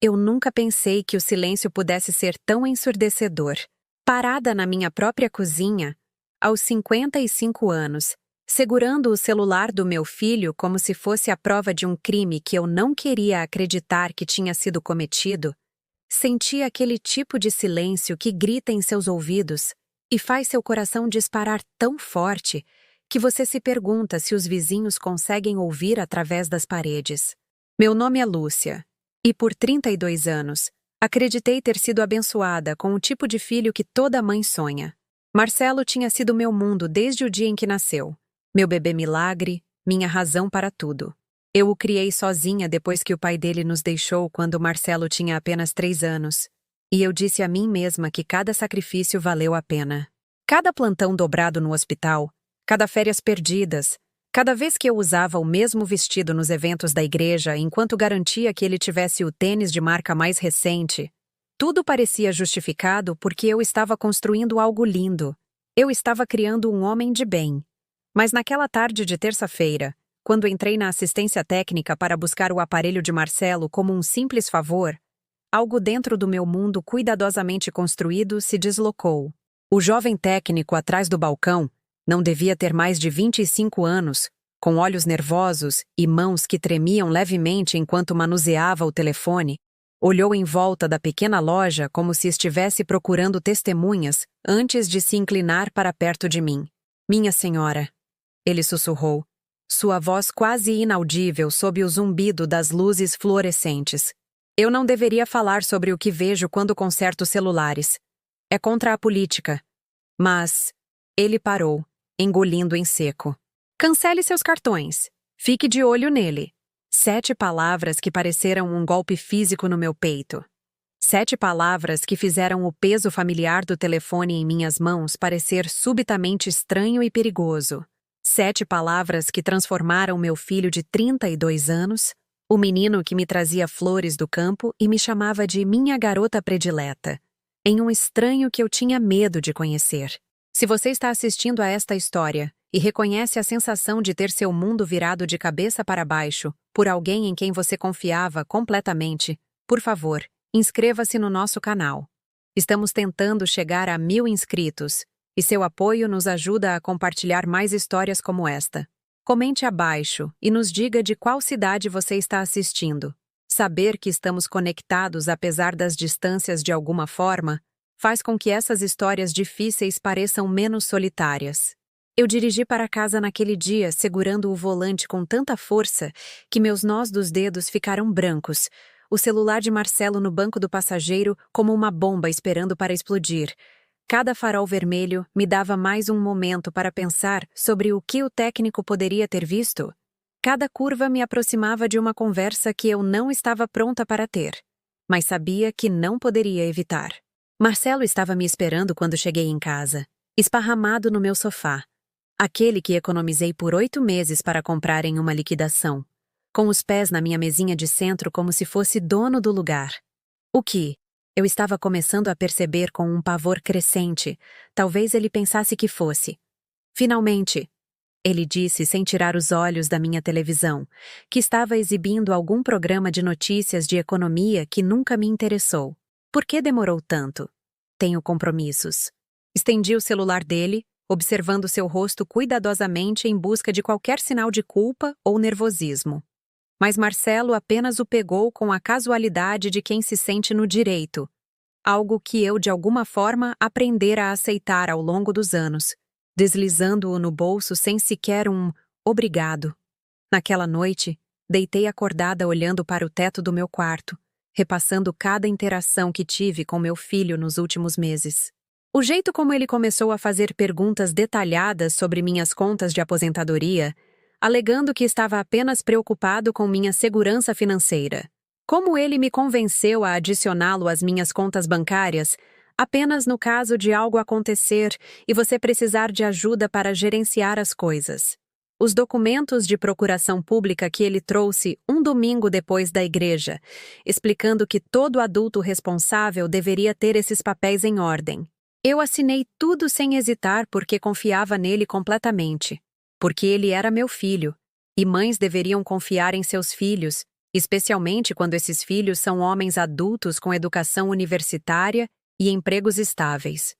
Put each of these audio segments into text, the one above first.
Eu nunca pensei que o silêncio pudesse ser tão ensurdecedor. Parada na minha própria cozinha, aos 55 anos, segurando o celular do meu filho como se fosse a prova de um crime que eu não queria acreditar que tinha sido cometido, senti aquele tipo de silêncio que grita em seus ouvidos e faz seu coração disparar tão forte que você se pergunta se os vizinhos conseguem ouvir através das paredes. Meu nome é Lúcia, e por 32 anos, acreditei ter sido abençoada com o tipo de filho que toda mãe sonha. Marcelo tinha sido meu mundo desde o dia em que nasceu. Meu bebê milagre, minha razão para tudo. Eu o criei sozinha depois que o pai dele nos deixou quando Marcelo tinha apenas 3 anos. E eu disse a mim mesma que cada sacrifício valeu a pena. Cada plantão dobrado no hospital, cada férias perdidas, cada vez que eu usava o mesmo vestido nos eventos da igreja enquanto garantia que ele tivesse o tênis de marca mais recente, tudo parecia justificado porque eu estava construindo algo lindo. Eu estava criando um homem de bem. Mas naquela tarde de terça-feira, quando entrei na assistência técnica para buscar o aparelho de Marcelo como um simples favor, algo dentro do meu mundo cuidadosamente construído se deslocou. O jovem técnico atrás do balcão não devia ter mais de 25 anos, com olhos nervosos e mãos que tremiam levemente enquanto manuseava o telefone. Olhou em volta da pequena loja como se estivesse procurando testemunhas antes de se inclinar para perto de mim. Minha senhora, ele sussurrou, sua voz quase inaudível sob o zumbido das luzes fluorescentes. Eu não deveria falar sobre o que vejo quando conserto celulares. É contra a política. Mas ele parou, engolindo em seco. Cancele seus cartões. Fique de olho nele. 7 palavras que pareceram um golpe físico no meu peito. 7 palavras que fizeram o peso familiar do telefone em minhas mãos parecer subitamente estranho e perigoso. 7 palavras que transformaram meu filho de 32 anos, o menino que me trazia flores do campo e me chamava de minha garota predileta, em um estranho que eu tinha medo de conhecer. Se você está assistindo a esta história e reconhece a sensação de ter seu mundo virado de cabeça para baixo por alguém em quem você confiava completamente, por favor, inscreva-se no nosso canal. Estamos tentando chegar a 1000 inscritos, e seu apoio nos ajuda a compartilhar mais histórias como esta. Comente abaixo e nos diga de qual cidade você está assistindo. Saber que estamos conectados apesar das distâncias de alguma forma faz com que essas histórias difíceis pareçam menos solitárias. Eu dirigi para casa naquele dia segurando o volante com tanta força que meus nós dos dedos ficaram brancos, o celular de Marcelo no banco do passageiro como uma bomba esperando para explodir. Cada farol vermelho me dava mais um momento para pensar sobre o que o técnico poderia ter visto. Cada curva me aproximava de uma conversa que eu não estava pronta para ter, mas sabia que não poderia evitar. Marcelo estava me esperando quando cheguei em casa, esparramado no meu sofá, aquele que economizei por 8 meses para comprar em uma liquidação, com os pés na minha mesinha de centro como se fosse dono do lugar. O que? Eu estava começando a perceber com um pavor crescente, talvez ele pensasse que fosse. Finalmente, ele disse sem tirar os olhos da minha televisão, que estava exibindo algum programa de notícias de economia que nunca me interessou. Por que demorou tanto? Tenho compromissos. Estendi o celular dele, observando seu rosto cuidadosamente em busca de qualquer sinal de culpa ou nervosismo. Mas Marcelo apenas o pegou com a casualidade de quem se sente no direito, algo que eu de alguma forma aprendera a aceitar ao longo dos anos, deslizando-o no bolso sem sequer um obrigado. Naquela noite, deitei acordada olhando para o teto do meu quarto, repassando cada interação que tive com meu filho nos últimos meses. O jeito como ele começou a fazer perguntas detalhadas sobre minhas contas de aposentadoria, alegando que estava apenas preocupado com minha segurança financeira. Como ele me convenceu a adicioná-lo às minhas contas bancárias, apenas no caso de algo acontecer e você precisar de ajuda para gerenciar as coisas. Os documentos de procuração pública que ele trouxe um domingo depois da igreja, explicando que todo adulto responsável deveria ter esses papéis em ordem. Eu assinei tudo sem hesitar porque confiava nele completamente. Porque ele era meu filho, e mães deveriam confiar em seus filhos, especialmente quando esses filhos são homens adultos com educação universitária e empregos estáveis.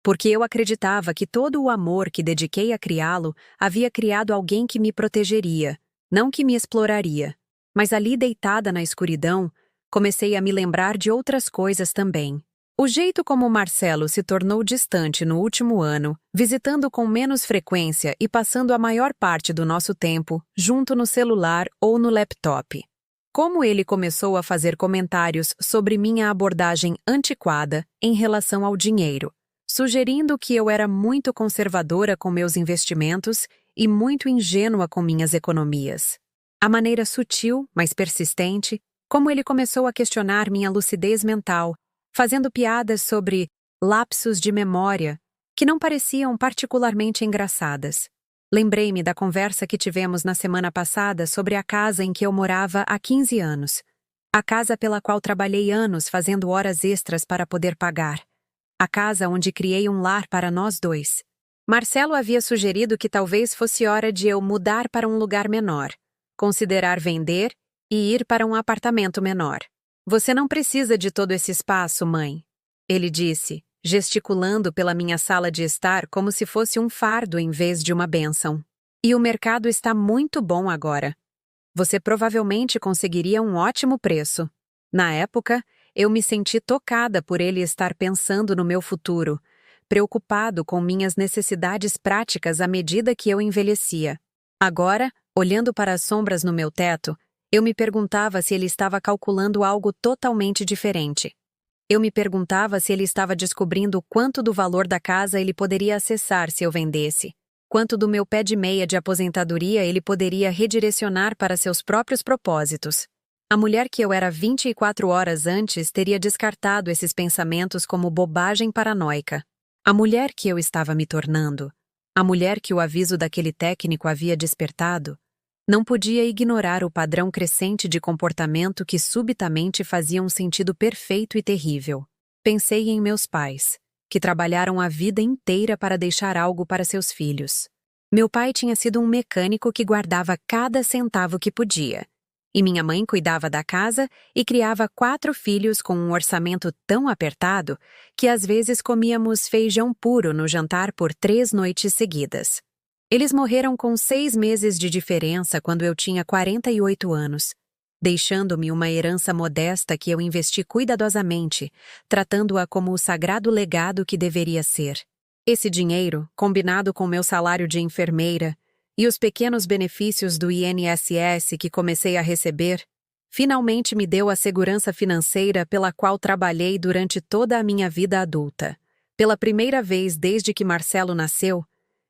Porque eu acreditava que todo o amor que dediquei a criá-lo havia criado alguém que me protegeria, não que me exploraria. Mas ali deitada na escuridão, comecei a me lembrar de outras coisas também. O jeito como Marcelo se tornou distante no último ano, visitando com menos frequência e passando a maior parte do nosso tempo junto no celular ou no laptop. Como ele começou a fazer comentários sobre minha abordagem antiquada em relação ao dinheiro, sugerindo que eu era muito conservadora com meus investimentos e muito ingênua com minhas economias. A maneira sutil, mas persistente, como ele começou a questionar minha lucidez mental, fazendo piadas sobre lapsos de memória, que não pareciam particularmente engraçadas. Lembrei-me da conversa que tivemos na semana passada sobre a casa em que eu morava há 15 anos. A casa pela qual trabalhei anos fazendo horas extras para poder pagar. A casa onde criei um lar para nós dois. Marcelo havia sugerido que talvez fosse hora de eu mudar para um lugar menor, considerar vender e ir para um apartamento menor. Você não precisa de todo esse espaço, mãe, ele disse, gesticulando pela minha sala de estar como se fosse um fardo em vez de uma bênção. E o mercado está muito bom agora. Você provavelmente conseguiria um ótimo preço. Na época, eu me senti tocada por ele estar pensando no meu futuro, preocupado com minhas necessidades práticas à medida que eu envelhecia. Agora, olhando para as sombras no meu teto, eu me perguntava se ele estava calculando algo totalmente diferente. Eu me perguntava se ele estava descobrindo quanto do valor da casa ele poderia acessar se eu vendesse, quanto do meu pé de meia de aposentadoria ele poderia redirecionar para seus próprios propósitos. A mulher que eu era 24 horas antes teria descartado esses pensamentos como bobagem paranoica. A mulher que eu estava me tornando, a mulher que o aviso daquele técnico havia despertado, não podia ignorar o padrão crescente de comportamento que subitamente fazia um sentido perfeito e terrível. Pensei em meus pais, que trabalharam a vida inteira para deixar algo para seus filhos. Meu pai tinha sido um mecânico que guardava cada centavo que podia, e minha mãe cuidava da casa e criava 4 filhos com um orçamento tão apertado que às vezes comíamos feijão puro no jantar por 3 noites seguidas. Eles morreram com 6 meses de diferença quando eu tinha 48 anos, deixando-me uma herança modesta que eu investi cuidadosamente, tratando-a como o sagrado legado que deveria ser. Esse dinheiro, combinado com meu salário de enfermeira e os pequenos benefícios do INSS que comecei a receber, finalmente me deu a segurança financeira pela qual trabalhei durante toda a minha vida adulta. Pela primeira vez desde que Marcelo nasceu,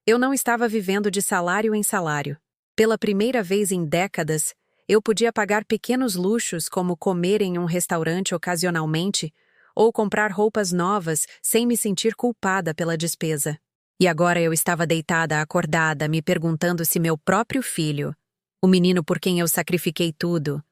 eu não estava vivendo de salário em salário. Pela primeira vez em décadas, eu podia pagar pequenos luxos como comer em um restaurante ocasionalmente ou comprar roupas novas sem me sentir culpada pela despesa. E agora eu estava deitada, acordada, me perguntando se meu próprio filho, o menino por quem eu sacrifiquei tudo,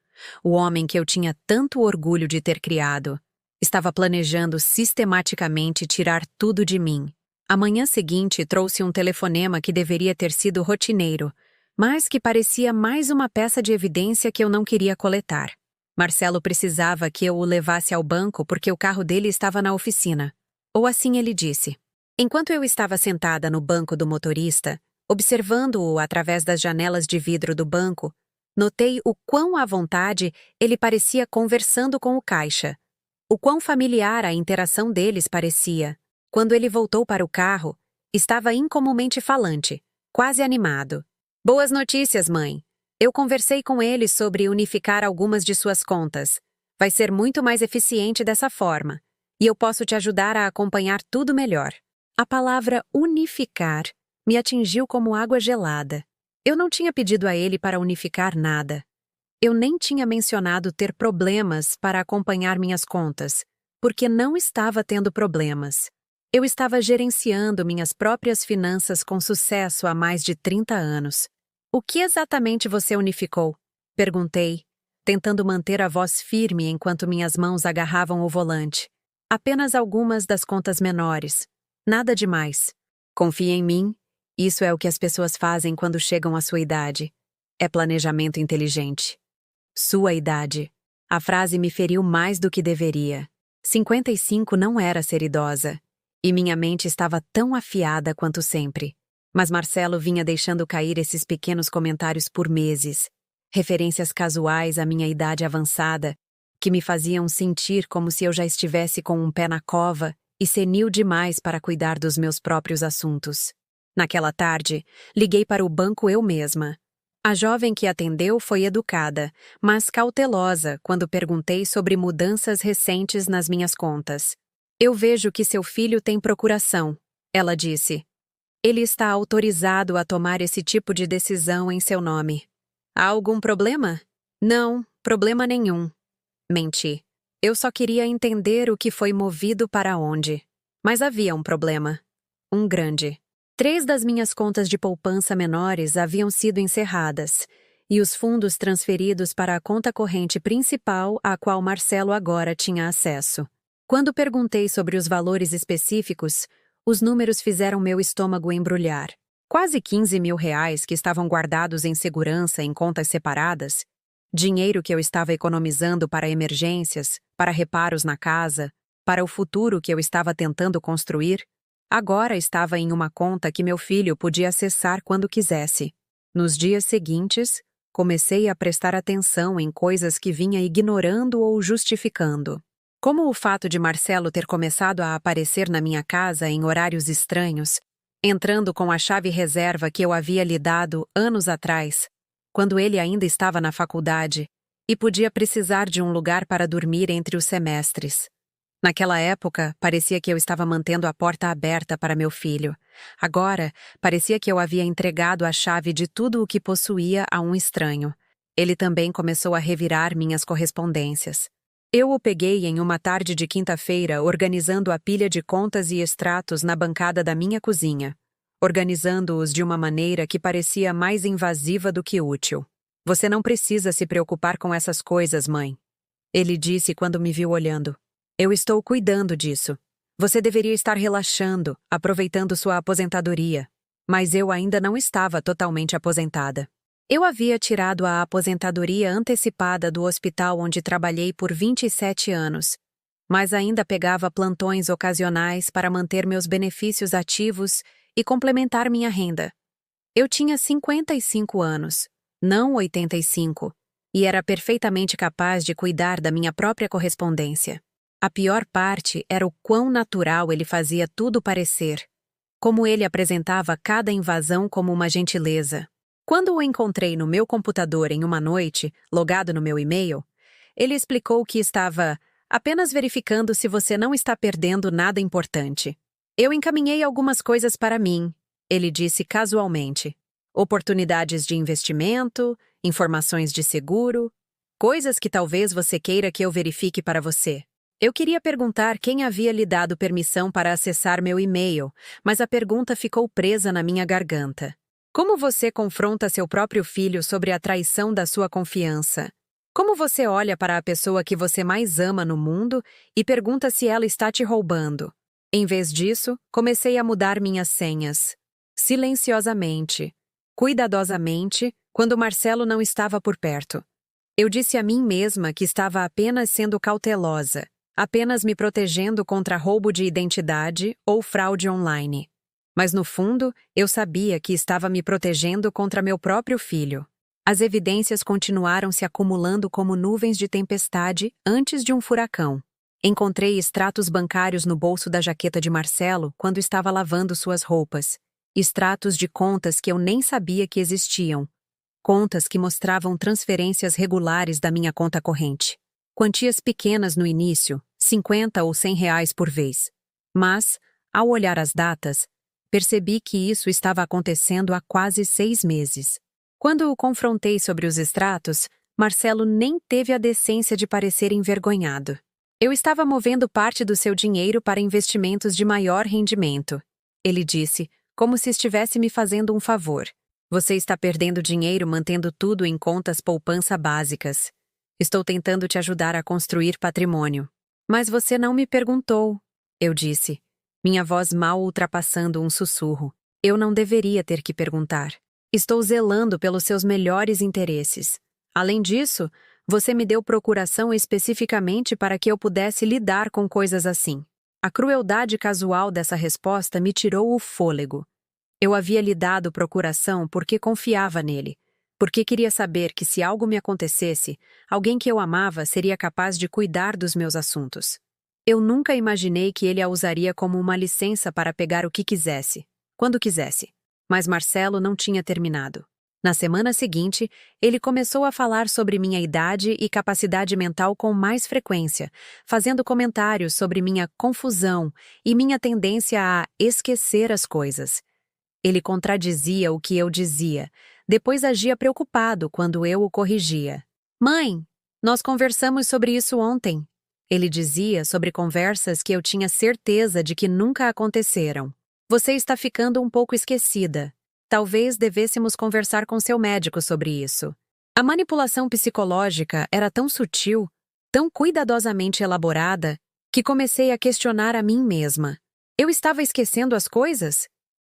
o homem que eu tinha tanto orgulho de ter criado, estava planejando sistematicamente tirar tudo de mim. A manhã seguinte trouxe um telefonema que deveria ter sido rotineiro, mas que parecia mais uma peça de evidência que eu não queria coletar. Marcelo precisava que eu o levasse ao banco porque o carro dele estava na oficina. Ou assim ele disse. Enquanto eu estava sentada no banco do motorista, observando-o através das janelas de vidro do banco, notei o quão à vontade ele parecia conversando com o caixa, o quão familiar a interação deles parecia. Quando ele voltou para o carro, estava incomumente falante, quase animado. Boas notícias, mãe. Eu conversei com ele sobre unificar algumas de suas contas. Vai ser muito mais eficiente dessa forma, e eu posso te ajudar a acompanhar tudo melhor. A palavra unificar me atingiu como água gelada. Eu não tinha pedido a ele para unificar nada. Eu nem tinha mencionado ter problemas para acompanhar minhas contas, porque não estava tendo problemas. Eu estava gerenciando minhas próprias finanças com sucesso há mais de 30 anos. O que exatamente você unificou? Perguntei, tentando manter a voz firme enquanto minhas mãos agarravam o volante. Apenas algumas das contas menores. Nada demais. Confie em mim. Isso é o que as pessoas fazem quando chegam à sua idade. É planejamento inteligente. Sua idade. A frase me feriu mais do que deveria. 55 não era ser idosa. E minha mente estava tão afiada quanto sempre. Mas Marcelo vinha deixando cair esses pequenos comentários por meses. Referências casuais à minha idade avançada, que me faziam sentir como se eu já estivesse com um pé na cova e senil demais para cuidar dos meus próprios assuntos. Naquela tarde, liguei para o banco eu mesma. A jovem que atendeu foi educada, mas cautelosa quando perguntei sobre mudanças recentes nas minhas contas. Eu vejo que seu filho tem procuração, ela disse. Ele está autorizado a tomar esse tipo de decisão em seu nome. Há algum problema? Não, problema nenhum. Menti. Eu só queria entender o que foi movido para onde. Mas havia um problema. Um grande. 3 das minhas contas de poupança menores haviam sido encerradas, e os fundos transferidos para a conta corrente principal à qual Marcelo agora tinha acesso. Quando perguntei sobre os valores específicos, os números fizeram meu estômago embrulhar. Quase 15 mil reais que estavam guardados em segurança em contas separadas, dinheiro que eu estava economizando para emergências, para reparos na casa, para o futuro que eu estava tentando construir, agora estava em uma conta que meu filho podia acessar quando quisesse. Nos dias seguintes, comecei a prestar atenção em coisas que vinha ignorando ou justificando. Como o fato de Marcelo ter começado a aparecer na minha casa em horários estranhos, entrando com a chave reserva que eu havia lhe dado anos atrás, quando ele ainda estava na faculdade, e podia precisar de um lugar para dormir entre os semestres. Naquela época, parecia que eu estava mantendo a porta aberta para meu filho. Agora, parecia que eu havia entregado a chave de tudo o que possuía a um estranho. Ele também começou a revirar minhas correspondências. Eu o peguei em uma tarde de quinta-feira organizando a pilha de contas e extratos na bancada da minha cozinha, organizando-os de uma maneira que parecia mais invasiva do que útil. Você não precisa se preocupar com essas coisas, mãe. Ele disse quando me viu olhando. Eu estou cuidando disso. Você deveria estar relaxando, aproveitando sua aposentadoria. Mas eu ainda não estava totalmente aposentada. Eu havia tirado a aposentadoria antecipada do hospital onde trabalhei por 27 anos, mas ainda pegava plantões ocasionais para manter meus benefícios ativos e complementar minha renda. Eu tinha 55 anos, não 85, e era perfeitamente capaz de cuidar da minha própria correspondência. A pior parte era o quão natural ele fazia tudo parecer, como ele apresentava cada invasão como uma gentileza. Quando o encontrei no meu computador em uma noite, logado no meu e-mail, ele explicou que estava apenas verificando se você não está perdendo nada importante. Eu encaminhei algumas coisas para mim, ele disse casualmente. Oportunidades de investimento, informações de seguro, coisas que talvez você queira que eu verifique para você. Eu queria perguntar quem havia lhe dado permissão para acessar meu e-mail, mas a pergunta ficou presa na minha garganta. Como você confronta seu próprio filho sobre a traição da sua confiança? Como você olha para a pessoa que você mais ama no mundo e pergunta se ela está te roubando? Em vez disso, comecei a mudar minhas senhas. Silenciosamente, cuidadosamente, quando Marcelo não estava por perto. Eu disse a mim mesma que estava apenas sendo cautelosa, apenas me protegendo contra roubo de identidade ou fraude online. Mas no fundo, eu sabia que estava me protegendo contra meu próprio filho. As evidências continuaram se acumulando como nuvens de tempestade antes de um furacão. Encontrei extratos bancários no bolso da jaqueta de Marcelo quando estava lavando suas roupas. Extratos de contas que eu nem sabia que existiam. Contas que mostravam transferências regulares da minha conta corrente. Quantias pequenas no início, 50 ou 100 reais por vez. Mas, ao olhar as datas, percebi que isso estava acontecendo há quase 6 meses. Quando o confrontei sobre os extratos, Marcelo nem teve a decência de parecer envergonhado. Eu estava movendo parte do seu dinheiro para investimentos de maior rendimento. Ele disse, como se estivesse me fazendo um favor. Você está perdendo dinheiro mantendo tudo em contas poupança básicas. Estou tentando te ajudar a construir patrimônio. Mas você não me perguntou, eu disse. Minha voz mal ultrapassando um sussurro. Eu não deveria ter que perguntar. Estou zelando pelos seus melhores interesses. Além disso, Você me deu procuração especificamente para que eu pudesse lidar com coisas assim. A crueldade casual dessa resposta me tirou o fôlego. Eu havia lhe dado procuração porque confiava nele, porque queria saber que se algo me acontecesse, alguém que eu amava seria capaz de cuidar dos meus assuntos. Eu nunca imaginei que ele a usaria como uma licença para pegar o que quisesse, quando quisesse. Mas Marcelo não tinha terminado. Na semana seguinte, ele começou a falar sobre minha idade e capacidade mental com mais frequência, fazendo comentários sobre minha confusão e minha tendência a esquecer as coisas. Ele contradizia o que eu dizia, depois agia preocupado quando eu o corrigia. Mãe, nós conversamos sobre isso ontem. Ele dizia sobre conversas que eu tinha certeza de que nunca aconteceram. Você está ficando um pouco esquecida. Talvez devêssemos conversar com seu médico sobre isso. A manipulação psicológica era tão sutil, tão cuidadosamente elaborada, que comecei a questionar a mim mesma. Eu estava esquecendo as coisas?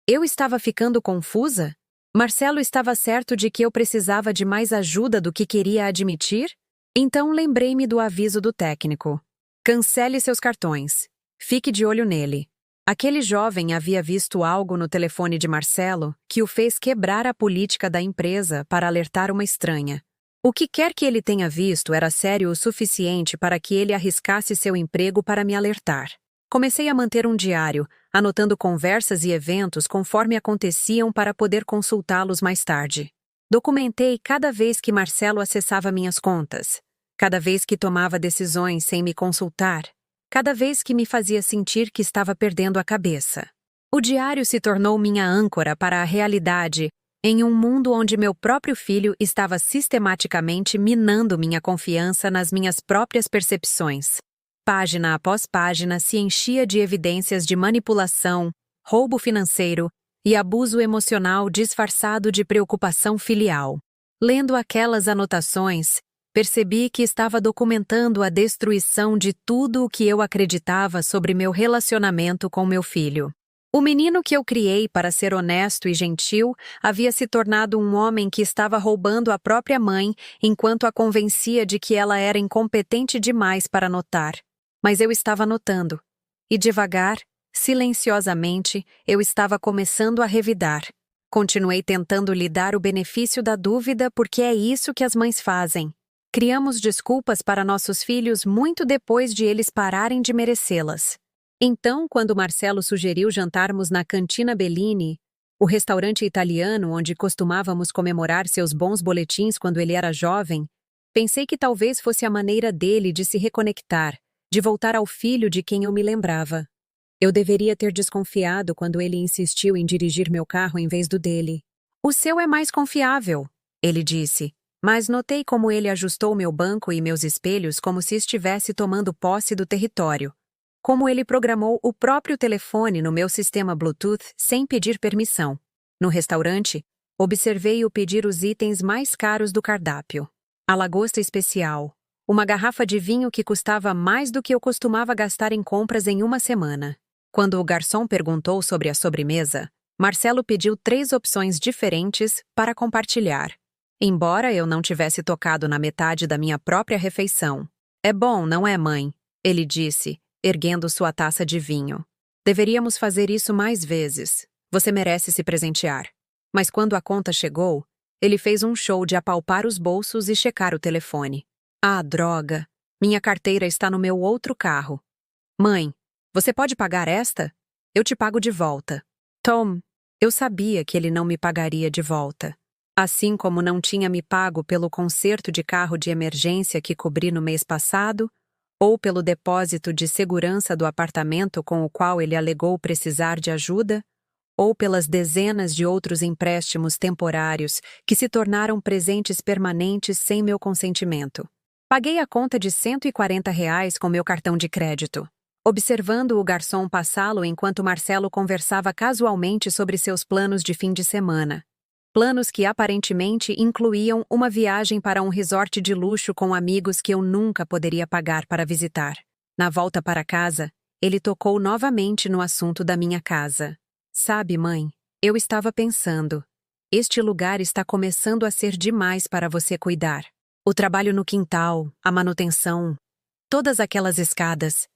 Eu estava ficando confusa? Marcelo estava certo de que eu precisava de mais ajuda do que queria admitir? Então lembrei-me do aviso do técnico. Cancele seus cartões. Fique de olho nele. Aquele jovem havia visto algo no telefone de Marcelo que o fez quebrar a política da empresa para alertar uma estranha. O que quer que ele tenha visto era sério o suficiente para que ele arriscasse seu emprego para me alertar. Comecei a manter um diário, anotando conversas e eventos conforme aconteciam para poder consultá-los mais tarde. Documentei cada vez que Marcelo acessava minhas contas, cada vez que tomava decisões sem me consultar, cada vez que me fazia sentir que estava perdendo a cabeça. O diário se tornou minha âncora para a realidade, em um mundo onde meu próprio filho estava sistematicamente minando minha confiança nas minhas próprias percepções. Página após página se enchia de evidências de manipulação, roubo financeiro e abuso emocional disfarçado de preocupação filial. Lendo aquelas anotações, percebi que estava documentando a destruição de tudo o que eu acreditava sobre meu relacionamento com meu filho. O menino que eu criei para ser honesto e gentil havia se tornado um homem que estava roubando a própria mãe enquanto a convencia de que ela era incompetente demais para notar. Mas eu estava notando. E devagar, silenciosamente, eu estava começando a revidar. Continuei tentando lhe dar o benefício da dúvida porque é isso que as mães fazem. Criamos desculpas para nossos filhos muito depois de eles pararem de merecê-las. Então, quando Marcelo sugeriu jantarmos na Cantina Bellini, o restaurante italiano onde costumávamos comemorar seus bons boletins quando ele era jovem, pensei que talvez fosse a maneira dele de se reconectar, de voltar ao filho de quem eu me lembrava. Eu deveria ter desconfiado quando ele insistiu em dirigir meu carro em vez do dele. O seu é mais confiável, ele disse. Mas notei como ele ajustou meu banco e meus espelhos como se estivesse tomando posse do território. Como ele programou o próprio telefone no meu sistema Bluetooth sem pedir permissão. No restaurante, observei-o pedir os itens mais caros do cardápio. A lagosta especial, uma garrafa de vinho que custava mais do que eu costumava gastar em compras em uma semana. Quando o garçom perguntou sobre a sobremesa, Marcelo pediu 3 opções diferentes para compartilhar. Embora eu não tivesse tocado na metade da minha própria refeição. É bom, não é, mãe? Ele disse, erguendo sua taça de vinho. Deveríamos fazer isso mais vezes. Você merece se presentear. Mas quando a conta chegou, ele fez um show de apalpar os bolsos e checar o telefone. Ah, droga! Minha carteira está no meu outro carro. Mãe, você pode pagar esta? Eu te pago de volta. Tom, eu sabia que ele não me pagaria de volta. Assim como não tinha me pago pelo conserto de carro de emergência que cobri no mês passado, ou pelo depósito de segurança do apartamento com o qual ele alegou precisar de ajuda, ou pelas dezenas de outros empréstimos temporários que se tornaram presentes permanentes sem meu consentimento. Paguei a conta de R$ 140 com meu cartão de crédito, observando o garçom passá-lo enquanto Marcelo conversava casualmente sobre seus planos de fim de semana. Planos que aparentemente incluíam uma viagem para um resort de luxo com amigos que eu nunca poderia pagar para visitar. Na volta para casa, ele tocou novamente no assunto da minha casa. Sabe, mãe, eu estava pensando, este lugar está começando a ser demais para você cuidar. O trabalho no quintal, a manutenção, todas aquelas escadas.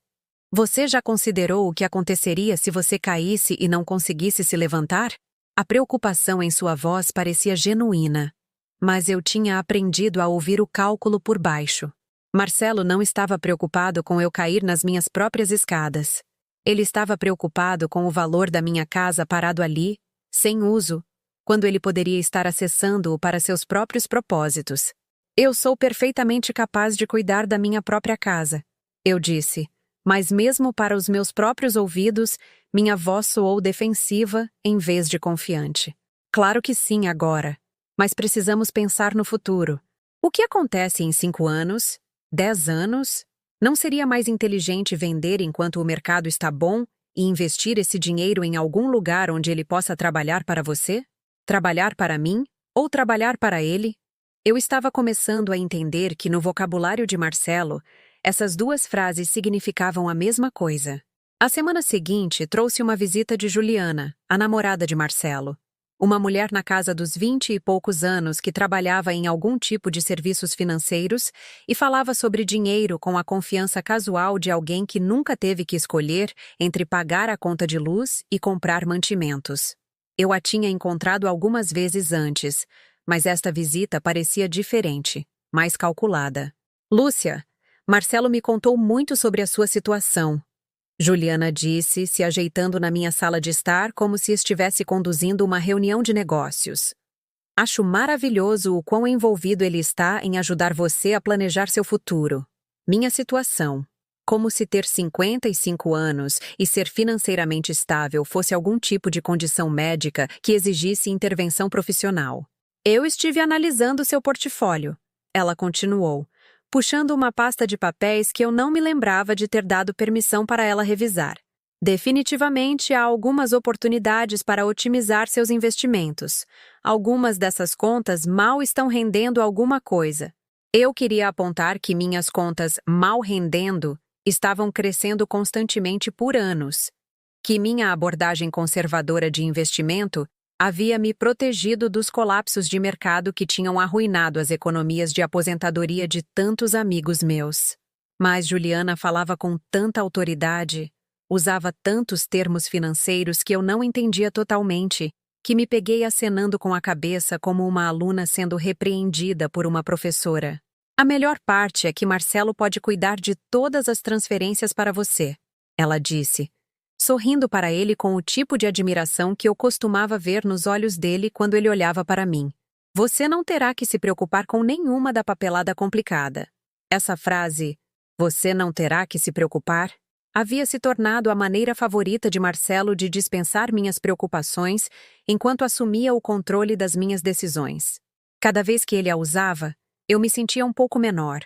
Você já considerou o que aconteceria se você caísse e não conseguisse se levantar? A preocupação em sua voz parecia genuína, mas eu tinha aprendido a ouvir o cálculo por baixo. Marcelo não estava preocupado com eu cair nas minhas próprias escadas. Ele estava preocupado com o valor da minha casa parado ali, sem uso, quando ele poderia estar acessando-o para seus próprios propósitos. Eu sou perfeitamente capaz de cuidar da minha própria casa, eu disse, mas mesmo para os meus próprios ouvidos, minha voz soou defensiva em vez de confiante. Claro que sim, agora, mas precisamos pensar no futuro. O que acontece em 5 anos? 10 anos? Não seria mais inteligente vender enquanto o mercado está bom e investir esse dinheiro em algum lugar onde ele possa trabalhar para você? Trabalhar para mim? Ou trabalhar para ele? Eu estava começando a entender que no vocabulário de Marcelo, essas duas frases significavam a mesma coisa. A semana seguinte trouxe uma visita de Juliana, a namorada de Marcelo. Uma mulher na casa dos 20 e poucos anos que trabalhava em algum tipo de serviços financeiros e falava sobre dinheiro com a confiança casual de alguém que nunca teve que escolher entre pagar a conta de luz e comprar mantimentos. Eu a tinha encontrado algumas vezes antes, mas esta visita parecia diferente, mais calculada. Lúcia, Marcelo me contou muito sobre a sua situação. Juliana disse, se ajeitando na minha sala de estar como se estivesse conduzindo uma reunião de negócios. Acho maravilhoso o quão envolvido ele está em ajudar você a planejar seu futuro. Minha situação. Como se ter 55 anos e ser financeiramente estável fosse algum tipo de condição médica que exigisse intervenção profissional. Eu estive analisando seu portfólio. Ela continuou, puxando uma pasta de papéis que eu não me lembrava de ter dado permissão para ela revisar. Definitivamente há algumas oportunidades para otimizar seus investimentos. Algumas dessas contas mal estão rendendo alguma coisa. Eu queria apontar que minhas contas mal rendendo estavam crescendo constantemente por anos. Que minha abordagem conservadora de investimento havia me protegido dos colapsos de mercado que tinham arruinado as economias de aposentadoria de tantos amigos meus. Mas Juliana falava com tanta autoridade, usava tantos termos financeiros que eu não entendia totalmente, que me peguei acenando com a cabeça como uma aluna sendo repreendida por uma professora. A melhor parte é que Marcelo pode cuidar de todas as transferências para você, ela disse, sorrindo para ele com o tipo de admiração que eu costumava ver nos olhos dele quando ele olhava para mim. Você não terá que se preocupar com nenhuma da papelada complicada. Essa frase, você não terá que se preocupar, havia se tornado a maneira favorita de Marcelo de dispensar minhas preocupações enquanto assumia o controle das minhas decisões. Cada vez que ele a usava, eu me sentia um pouco menor,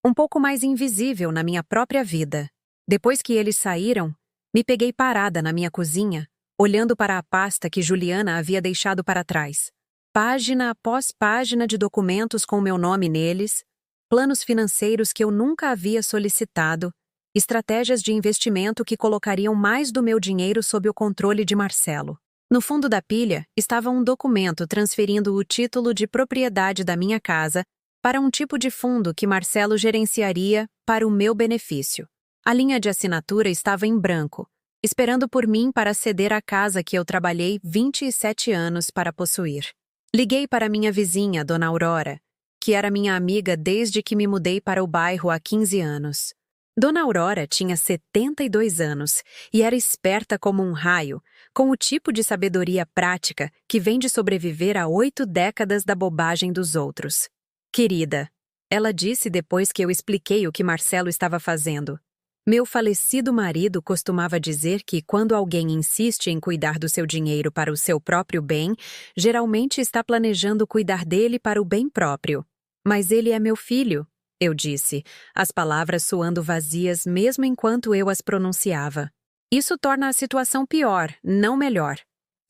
um pouco mais invisível na minha própria vida. Depois que eles saíram, me peguei parada na minha cozinha, olhando para a pasta que Juliana havia deixado para trás. Página após página de documentos com meu nome neles, planos financeiros que eu nunca havia solicitado, estratégias de investimento que colocariam mais do meu dinheiro sob o controle de Marcelo. No fundo da pilha estava um documento transferindo o título de propriedade da minha casa para um tipo de fundo que Marcelo gerenciaria para o meu benefício. A linha de assinatura estava em branco, esperando por mim para ceder a casa que eu trabalhei 27 anos para possuir. Liguei para minha vizinha, Dona Aurora, que era minha amiga desde que me mudei para o bairro há 15 anos. Dona Aurora tinha 72 anos e era esperta como um raio, com o tipo de sabedoria prática que vem de sobreviver a 8 décadas da bobagem dos outros. Querida, ela disse depois que eu expliquei o que Marcelo estava fazendo. Meu falecido marido costumava dizer que quando alguém insiste em cuidar do seu dinheiro para o seu próprio bem, geralmente está planejando cuidar dele para o bem próprio. Mas ele é meu filho, eu disse, as palavras soando vazias mesmo enquanto eu as pronunciava. Isso torna a situação pior, não melhor.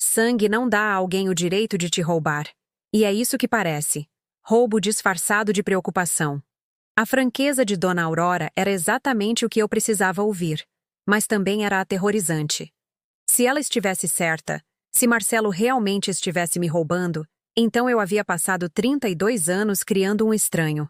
Sangue não dá a alguém o direito de te roubar. E é isso que parece. Roubo disfarçado de preocupação. A franqueza de Dona Aurora era exatamente o que eu precisava ouvir, mas também era aterrorizante. Se ela estivesse certa, se Marcelo realmente estivesse me roubando, então eu havia passado 32 anos criando um estranho.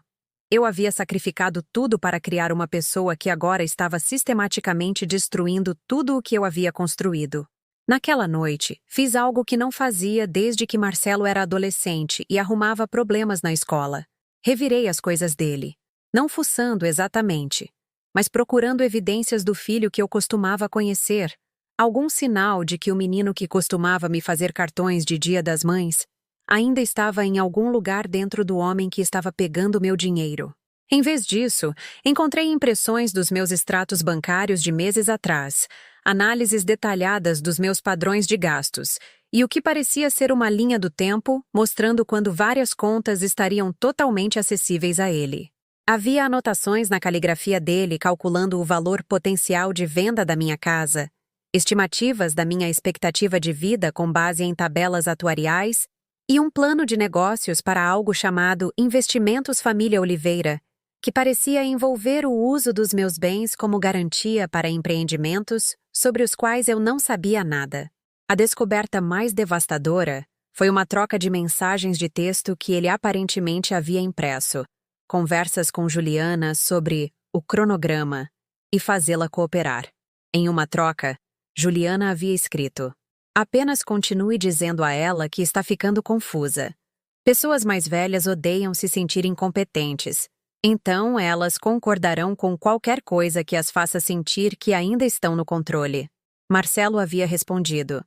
Eu havia sacrificado tudo para criar uma pessoa que agora estava sistematicamente destruindo tudo o que eu havia construído. Naquela noite, fiz algo que não fazia desde que Marcelo era adolescente e arrumava problemas na escola. Revirei as coisas dele. Não fuçando exatamente, mas procurando evidências do filho que eu costumava conhecer. Algum sinal de que o menino que costumava me fazer cartões de Dia das Mães ainda estava em algum lugar dentro do homem que estava pegando meu dinheiro. Em vez disso, encontrei impressões dos meus extratos bancários de meses atrás, análises detalhadas dos meus padrões de gastos, e o que parecia ser uma linha do tempo, mostrando quando várias contas estariam totalmente acessíveis a ele. Havia anotações na caligrafia dele calculando o valor potencial de venda da minha casa, estimativas da minha expectativa de vida com base em tabelas atuariais e um plano de negócios para algo chamado Investimentos Família Oliveira, que parecia envolver o uso dos meus bens como garantia para empreendimentos sobre os quais eu não sabia nada. A descoberta mais devastadora foi uma troca de mensagens de texto que ele aparentemente havia impresso, conversas com Juliana sobre o cronograma e fazê-la cooperar. Em uma troca, Juliana havia escrito: "Apenas continue dizendo a ela que está ficando confusa. Pessoas mais velhas odeiam se sentir incompetentes. Então, elas concordarão com qualquer coisa que as faça sentir que ainda estão no controle." Marcelo havia respondido: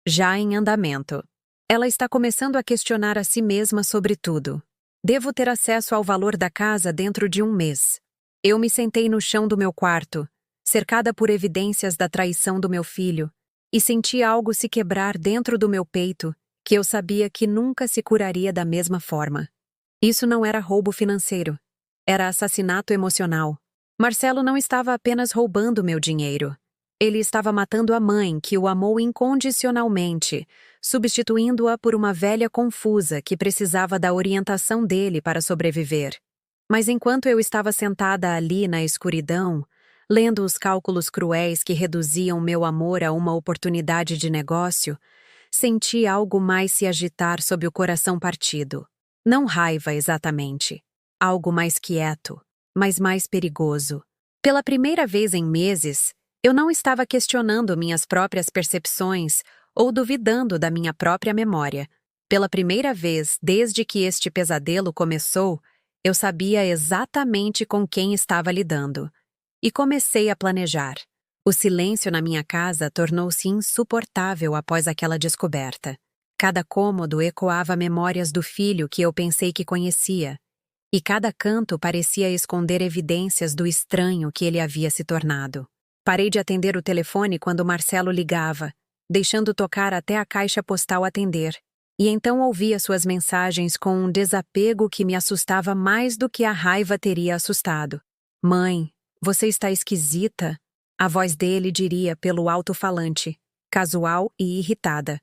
"Já em andamento. Ela está começando a questionar a si mesma sobre tudo. Devo ter acesso ao valor da casa dentro de um mês." Eu me sentei no chão do meu quarto, cercada por evidências da traição do meu filho, e senti algo se quebrar dentro do meu peito que eu sabia que nunca se curaria da mesma forma. Isso não era roubo financeiro. Era assassinato emocional. Marcelo não estava apenas roubando meu dinheiro. Ele estava matando a mãe que o amou incondicionalmente, substituindo-a por uma velha confusa que precisava da orientação dele para sobreviver. Mas enquanto eu estava sentada ali na escuridão, lendo os cálculos cruéis que reduziam meu amor a uma oportunidade de negócio, senti algo mais se agitar sob o coração partido. Não raiva exatamente. Algo mais quieto, mas mais perigoso. Pela primeira vez em meses, eu não estava questionando minhas próprias percepções ou duvidando da minha própria memória. Pela primeira vez desde que este pesadelo começou, eu sabia exatamente com quem estava lidando. E comecei a planejar. O silêncio na minha casa tornou-se insuportável após aquela descoberta. Cada cômodo ecoava memórias do filho que eu pensei que conhecia. E cada canto parecia esconder evidências do estranho que ele havia se tornado. Parei de atender o telefone quando Marcelo ligava, deixando tocar até a caixa postal atender, e então ouvia suas mensagens com um desapego que me assustava mais do que a raiva teria assustado. "Mãe, você está esquisita?" A voz dele diria pelo alto-falante, casual e irritada.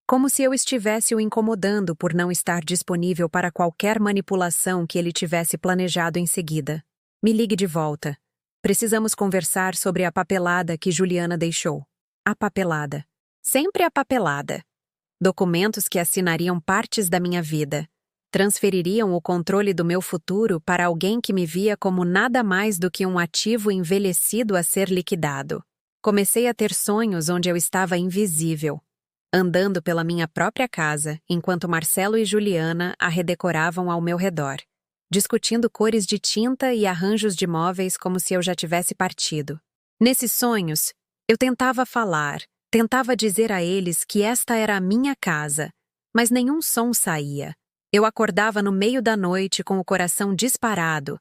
Como se eu estivesse o incomodando por não estar disponível para qualquer manipulação que ele tivesse planejado em seguida. "Me ligue de volta. Precisamos conversar sobre a papelada que Juliana deixou." A papelada. Sempre a papelada. Documentos que assinariam partes da minha vida. Transfeririam o controle do meu futuro para alguém que me via como nada mais do que um ativo envelhecido a ser liquidado. Comecei a ter sonhos onde eu estava invisível, andando pela minha própria casa, enquanto Marcelo e Juliana a redecoravam ao meu redor, discutindo cores de tinta e arranjos de móveis como se eu já tivesse partido. Nesses sonhos, eu tentava falar, tentava dizer a eles que esta era a minha casa, mas nenhum som saía. Eu acordava no meio da noite com o coração disparado,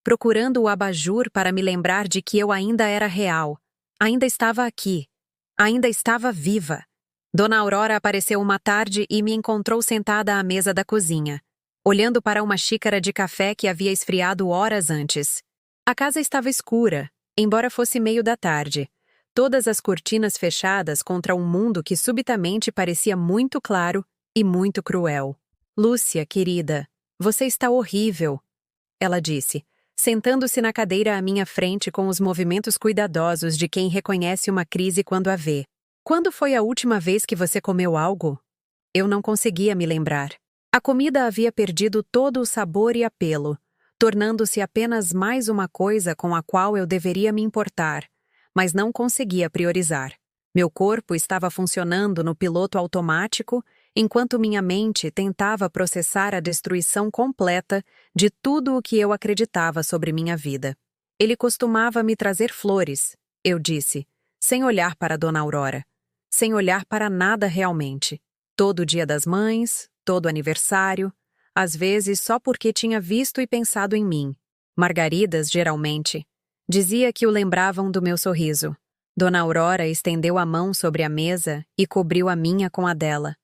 procurando o abajur para me lembrar de que eu ainda era real, ainda estava aqui, ainda estava viva. Dona Aurora apareceu uma tarde e me encontrou sentada à mesa da cozinha, olhando para uma xícara de café que havia esfriado horas antes. A casa estava escura, embora fosse meio da tarde, todas as cortinas fechadas contra um mundo que subitamente parecia muito claro e muito cruel. "Lúcia, querida, você está horrível", ela disse, sentando-se na cadeira à minha frente com os movimentos cuidadosos de quem reconhece uma crise quando a vê. "Quando foi a última vez que você comeu algo?" Eu não conseguia me lembrar. A comida havia perdido todo o sabor e apelo. tornando-se apenas mais uma coisa com a qual eu deveria me importar, mas não conseguia priorizar. Meu corpo estava funcionando no piloto automático, enquanto minha mente tentava processar a destruição completa de tudo o que eu acreditava sobre minha vida. Ele costumava me trazer flores, eu disse, sem olhar para Dona Aurora, sem olhar para nada realmente. Todo Dia das Mães, todo aniversário, às vezes só porque tinha visto e pensado em mim. Margaridas, geralmente. Dizia que o lembravam do meu sorriso. Dona Aurora estendeu a mão sobre a mesa e cobriu a minha com a dela.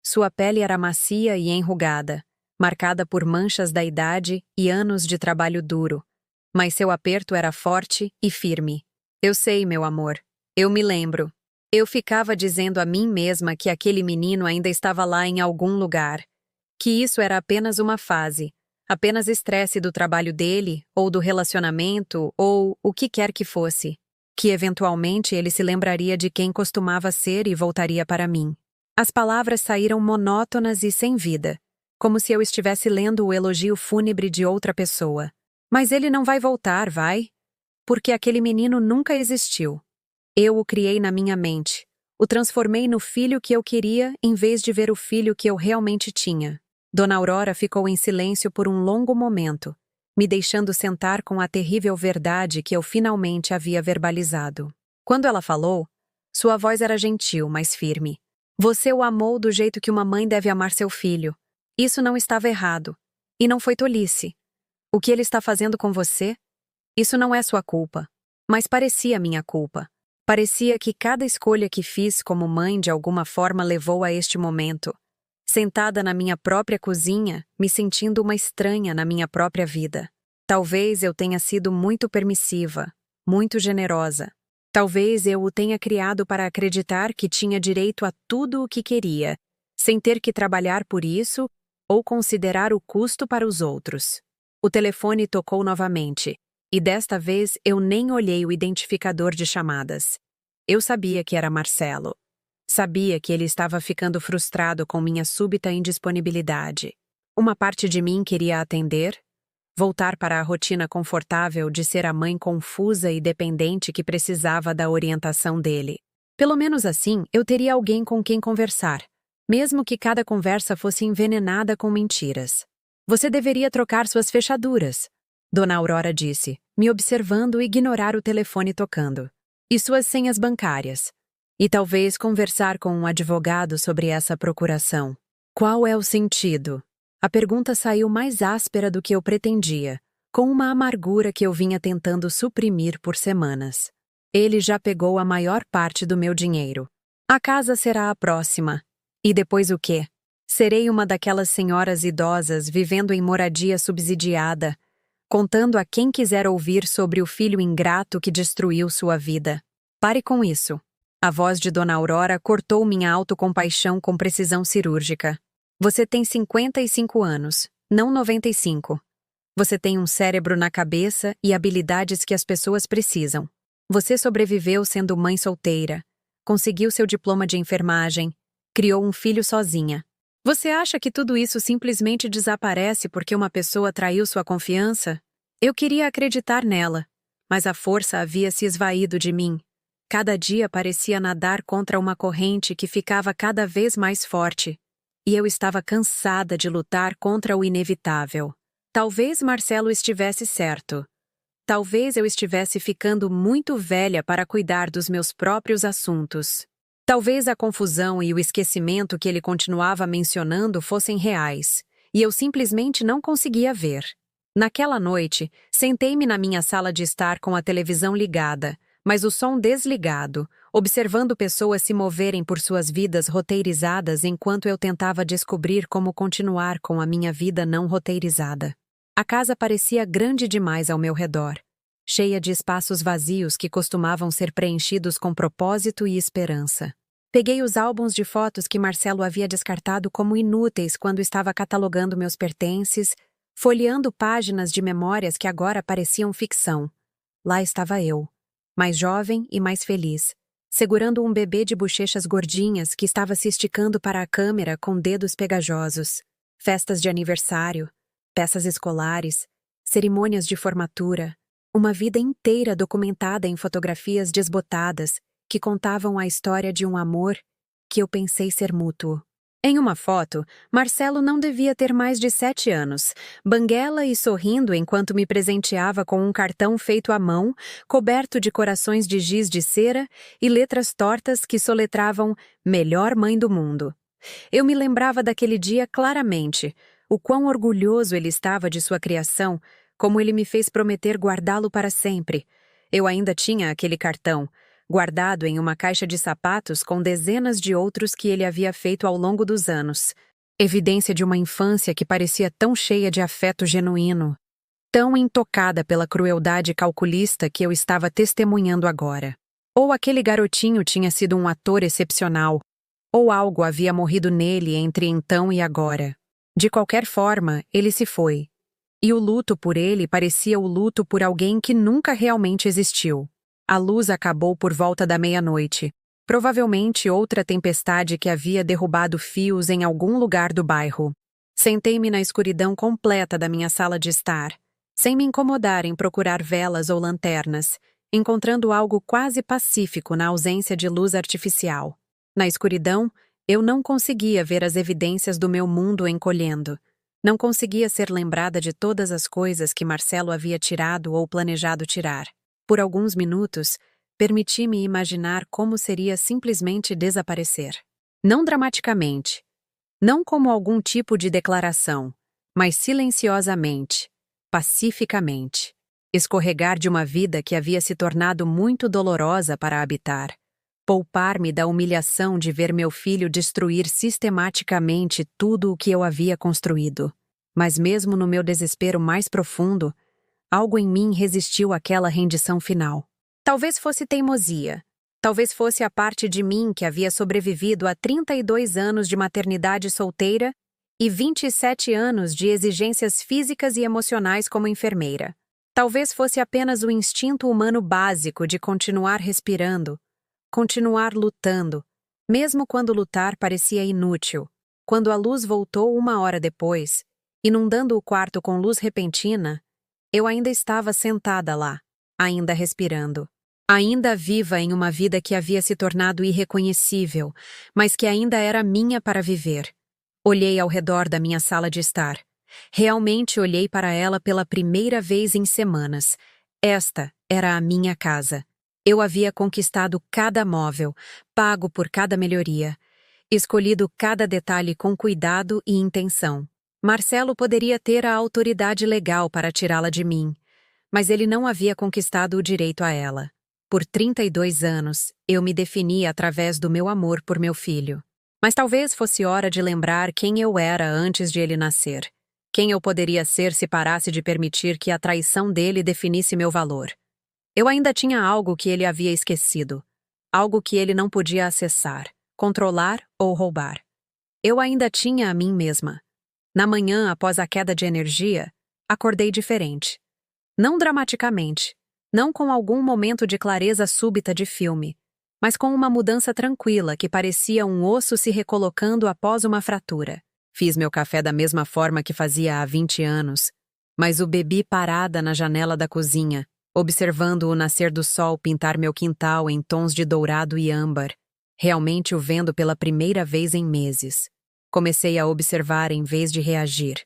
Sua pele era macia e enrugada, marcada por manchas da idade e anos de trabalho duro. Mas seu aperto era forte e firme. Eu sei, meu amor. Eu me lembro. Eu ficava dizendo a mim mesma que aquele menino ainda estava lá em algum lugar. Que isso era apenas uma fase. Apenas estresse do trabalho dele, ou do relacionamento, ou o que quer que fosse. Que eventualmente ele se lembraria de quem costumava ser e voltaria para mim. As palavras saíram monótonas e sem vida, como se eu estivesse lendo o elogio fúnebre de outra pessoa. Mas ele não vai voltar, vai? Porque aquele menino nunca existiu. Eu o criei na minha mente. O transformei no filho que eu queria em vez de ver o filho que eu realmente tinha. Dona Aurora ficou em silêncio por um longo momento, me deixando sentar com a terrível verdade que eu finalmente havia verbalizado. Quando ela falou, sua voz era gentil, mas firme. Você o amou do jeito que uma mãe deve amar seu filho. Isso não estava errado. E não foi tolice. O que ele está fazendo com você? Isso não é sua culpa. Mas parecia minha culpa. Parecia que cada escolha que fiz como mãe de alguma forma levou a este momento. Sentada na minha própria cozinha, me sentindo uma estranha na minha própria vida. Talvez eu tenha sido muito permissiva, muito generosa. Talvez eu o tenha criado para acreditar que tinha direito a tudo o que queria, sem ter que trabalhar por isso ou considerar o custo para os outros. O telefone tocou novamente, e desta vez eu nem olhei o identificador de chamadas. Eu sabia que era Marcelo. Sabia que ele estava ficando frustrado com minha súbita indisponibilidade. Uma parte de mim queria atender, voltar para a rotina confortável de ser a mãe confusa e dependente que precisava da orientação dele. Pelo menos assim, eu teria alguém com quem conversar, mesmo que cada conversa fosse envenenada com mentiras. Você deveria trocar suas fechaduras, Dona Aurora disse, me observando ignorar o telefone tocando. E suas senhas bancárias. E talvez conversar com um advogado sobre essa procuração. Qual é o sentido? A pergunta saiu mais áspera do que eu pretendia, com uma amargura que eu vinha tentando suprimir por semanas. Ele já pegou a maior parte do meu dinheiro. A casa será a próxima. E depois o quê? Serei uma daquelas senhoras idosas vivendo em moradia subsidiada, contando a quem quiser ouvir sobre o filho ingrato que destruiu sua vida. Pare com isso. A voz de Dona Aurora cortou minha autocompaixão com precisão cirúrgica. Você tem 55 anos, não 95. Você tem um cérebro na cabeça e habilidades que as pessoas precisam. Você sobreviveu sendo mãe solteira, conseguiu seu diploma de enfermagem, criou um filho sozinha. Você acha que tudo isso simplesmente desaparece porque uma pessoa traiu sua confiança? Eu queria acreditar nela, mas a força havia se esvaído de mim. Cada dia parecia nadar contra uma corrente que ficava cada vez mais forte, e eu estava cansada de lutar contra o inevitável. Talvez Marcelo estivesse certo. Talvez eu estivesse ficando muito velha para cuidar dos meus próprios assuntos. Talvez a confusão e o esquecimento que ele continuava mencionando fossem reais, e eu simplesmente não conseguia ver. Naquela noite, sentei-me na minha sala de estar com a televisão ligada, mas o som desligado, observando pessoas se moverem por suas vidas roteirizadas enquanto eu tentava descobrir como continuar com a minha vida não roteirizada. A casa parecia grande demais ao meu redor, cheia de espaços vazios que costumavam ser preenchidos com propósito e esperança. Peguei os álbuns de fotos que Marcelo havia descartado como inúteis quando estava catalogando meus pertences, folheando páginas de memórias que agora pareciam ficção. Lá estava eu, mais jovem e mais feliz, segurando um bebê de bochechas gordinhas que estava se esticando para a câmera com dedos pegajosos. Festas de aniversário, peças escolares, cerimônias de formatura, uma vida inteira documentada em fotografias desbotadas que contavam a história de um amor que eu pensei ser mútuo. Em uma foto, Marcelo não devia ter mais de 7 anos, banguela e sorrindo enquanto me presenteava com um cartão feito à mão, coberto de corações de giz de cera e letras tortas que soletravam "Melhor mãe do mundo". Eu me lembrava daquele dia claramente, o quão orgulhoso ele estava de sua criação, como ele me fez prometer guardá-lo para sempre. Eu ainda tinha aquele cartão, guardado em uma caixa de sapatos com dezenas de outros que ele havia feito ao longo dos anos. Evidência de uma infância que parecia tão cheia de afeto genuíno, tão intocada pela crueldade calculista que eu estava testemunhando agora. Ou aquele garotinho tinha sido um ator excepcional, ou algo havia morrido nele entre então e agora. De qualquer forma, ele se foi. E o luto por ele parecia o luto por alguém que nunca realmente existiu. A luz acabou por volta da meia-noite. Provavelmente outra tempestade que havia derrubado fios em algum lugar do bairro. Sentei-me na escuridão completa da minha sala de estar, sem me incomodar em procurar velas ou lanternas, encontrando algo quase pacífico na ausência de luz artificial. Na escuridão, eu não conseguia ver as evidências do meu mundo encolhendo. Não conseguia ser lembrada de todas as coisas que Marcelo havia tirado ou planejado tirar. Por alguns minutos, permiti-me imaginar como seria simplesmente desaparecer. Não dramaticamente, não como algum tipo de declaração, mas silenciosamente, pacificamente. Escorregar de uma vida que havia se tornado muito dolorosa para habitar. Poupar-me da humilhação de ver meu filho destruir sistematicamente tudo o que eu havia construído. Mas mesmo no meu desespero mais profundo, algo em mim resistiu àquela rendição final. Talvez fosse teimosia. Talvez fosse a parte de mim que havia sobrevivido a 32 anos de maternidade solteira e 27 anos de exigências físicas e emocionais como enfermeira. Talvez fosse apenas o instinto humano básico de continuar respirando, continuar lutando, mesmo quando lutar parecia inútil. Quando a luz voltou 1 hora depois, inundando o quarto com luz repentina, eu ainda estava sentada lá, ainda respirando. Ainda viva em uma vida que havia se tornado irreconhecível, mas que ainda era minha para viver. Olhei ao redor da minha sala de estar. Realmente olhei para ela pela primeira vez em semanas. Esta era a minha casa. Eu havia conquistado cada móvel, pago por cada melhoria, escolhido cada detalhe com cuidado e intenção. Marcelo poderia ter a autoridade legal para tirá-la de mim, mas ele não havia conquistado o direito a ela. Por 32 anos, eu me defini através do meu amor por meu filho. Mas talvez fosse hora de lembrar quem eu era antes de ele nascer. Quem eu poderia ser se parasse de permitir que a traição dele definisse meu valor. Eu ainda tinha algo que ele havia esquecido. Algo que ele não podia acessar, controlar ou roubar. Eu ainda tinha a mim mesma. Na manhã, após a queda de energia, acordei diferente. Não dramaticamente, não com algum momento de clareza súbita de filme, mas com uma mudança tranquila que parecia um osso se recolocando após uma fratura. Fiz meu café da mesma forma que fazia há 20 anos, mas o bebi parada na janela da cozinha, observando o nascer do sol pintar meu quintal em tons de dourado e âmbar, realmente o vendo pela primeira vez em meses. Comecei a observar em vez de reagir.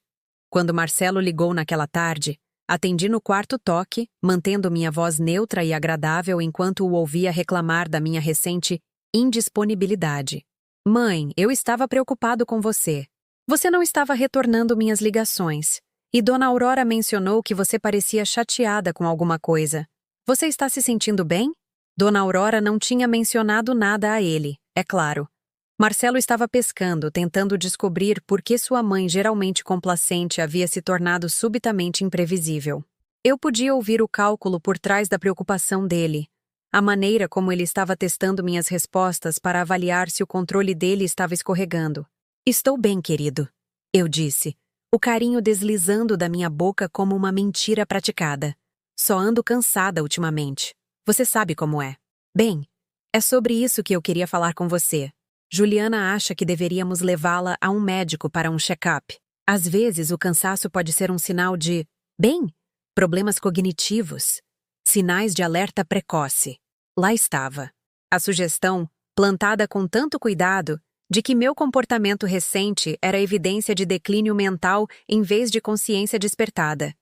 Quando Marcelo ligou naquela tarde, atendi no quarto toque, mantendo minha voz neutra e agradável enquanto o ouvia reclamar da minha recente indisponibilidade. Mãe, eu estava preocupado com você. Você não estava retornando minhas ligações. E Dona Aurora mencionou que você parecia chateada com alguma coisa. Você está se sentindo bem? Dona Aurora não tinha mencionado nada a ele, é claro. Marcelo estava pescando, tentando descobrir por que sua mãe, geralmente complacente, havia se tornado subitamente imprevisível. Eu podia ouvir o cálculo por trás da preocupação dele, a maneira como ele estava testando minhas respostas para avaliar se o controle dele estava escorregando. Estou bem, querido, eu disse, o carinho deslizando da minha boca como uma mentira praticada. Só ando cansada ultimamente. Você sabe como é. Bem, é sobre isso que eu queria falar com você. Juliana acha que deveríamos levá-la a um médico para um check-up. Às vezes, o cansaço pode ser um sinal de... Bem, Problemas cognitivos. Sinais de alerta precoce. Lá estava. A sugestão, plantada com tanto cuidado, de que meu comportamento recente era evidência de declínio mental em vez de consciência despertada.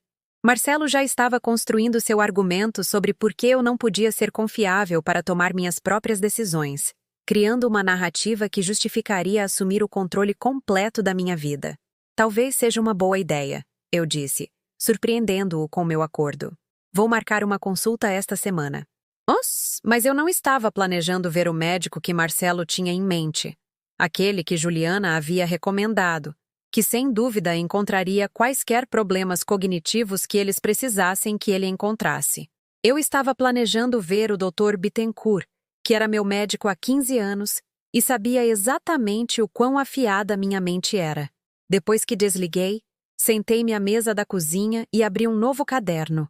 Marcelo já estava construindo seu argumento sobre por que eu não podia ser confiável para tomar minhas próprias decisões, criando uma narrativa que justificaria assumir o controle completo da minha vida. Talvez seja uma boa ideia, eu disse, surpreendendo-o com meu acordo. Vou marcar uma consulta esta semana. Mas eu não estava planejando ver o médico que Marcelo tinha em mente. Aquele que Juliana havia recomendado, que sem dúvida encontraria quaisquer problemas cognitivos que eles precisassem que ele encontrasse. Eu estava planejando ver o Dr. Bittencourt, que era meu médico há 15 anos, e sabia exatamente o quão afiada minha mente era. Depois que desliguei, sentei-me à mesa da cozinha e abri um novo caderno.